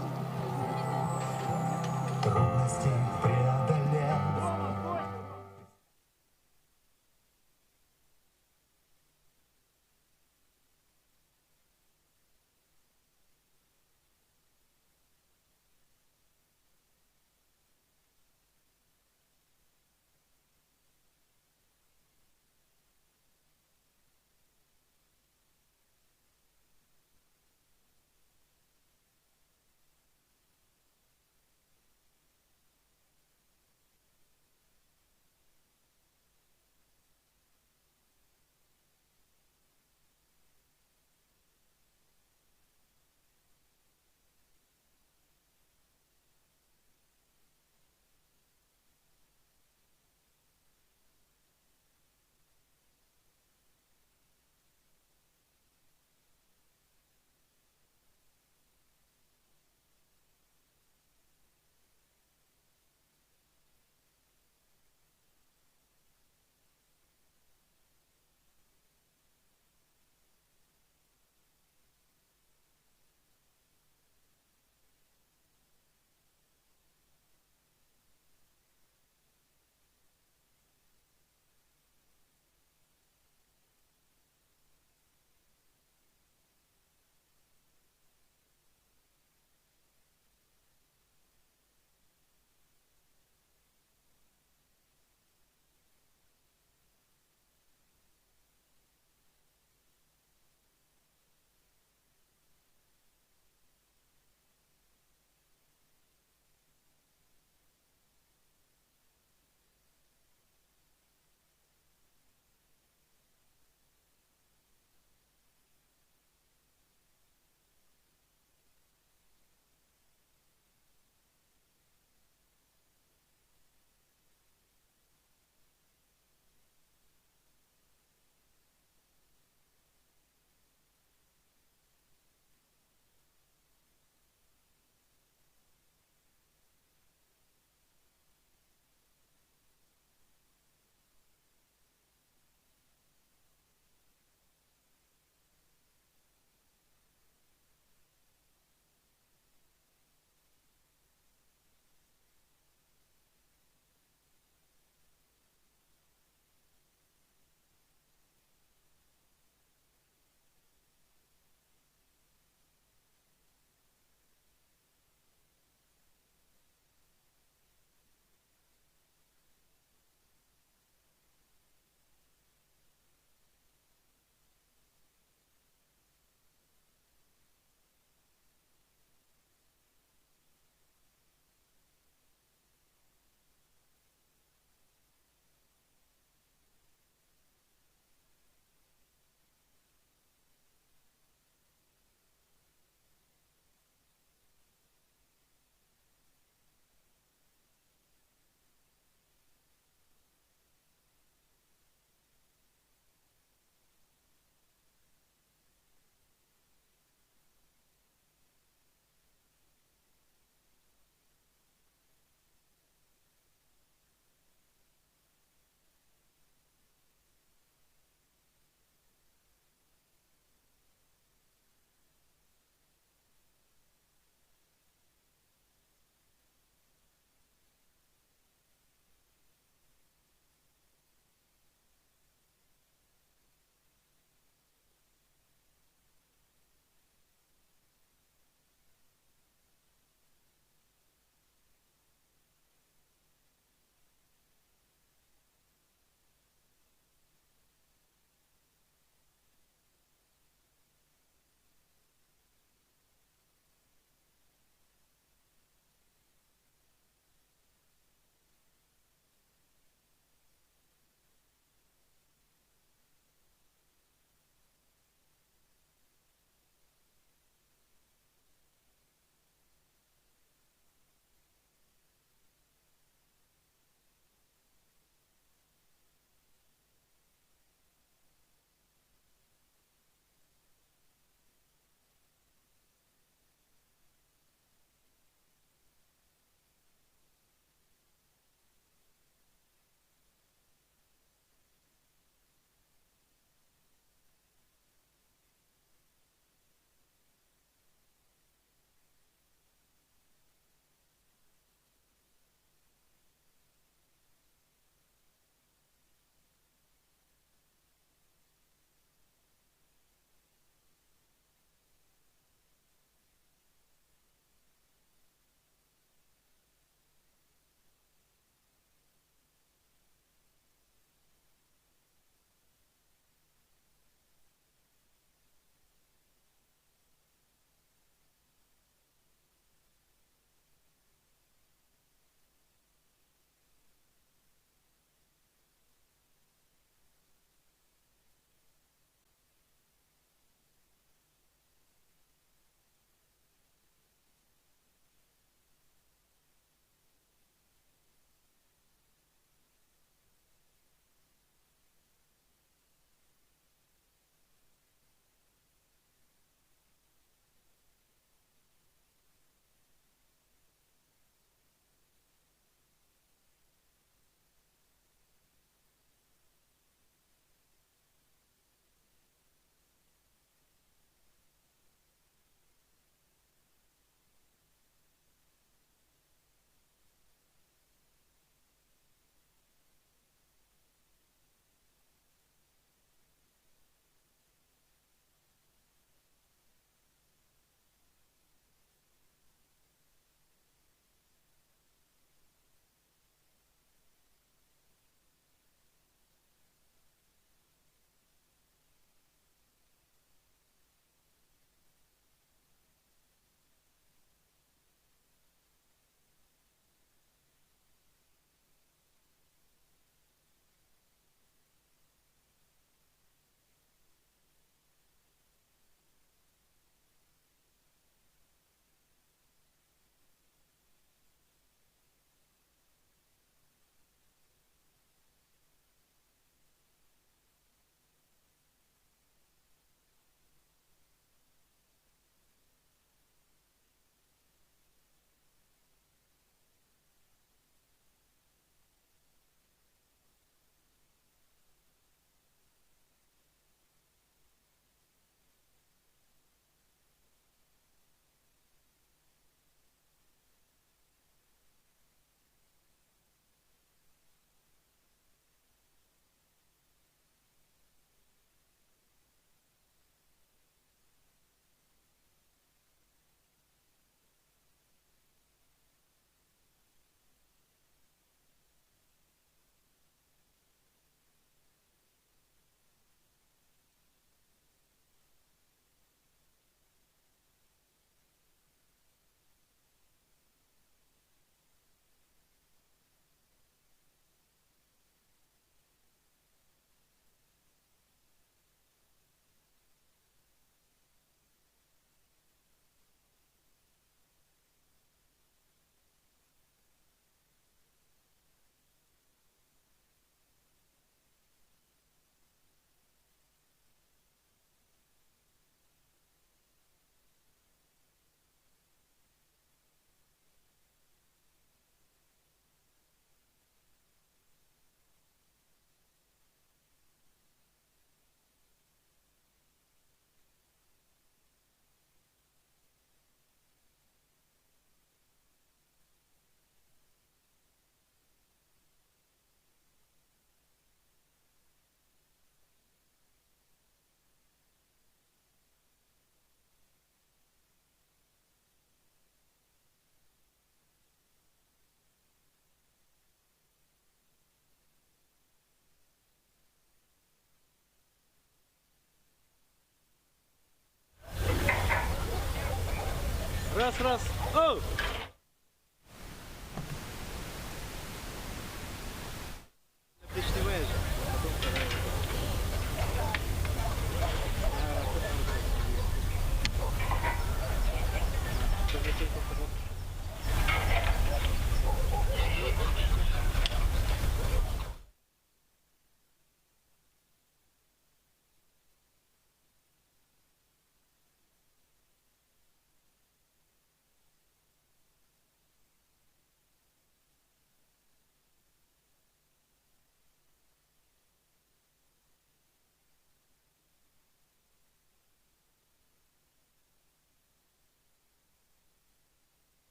раз. Оу!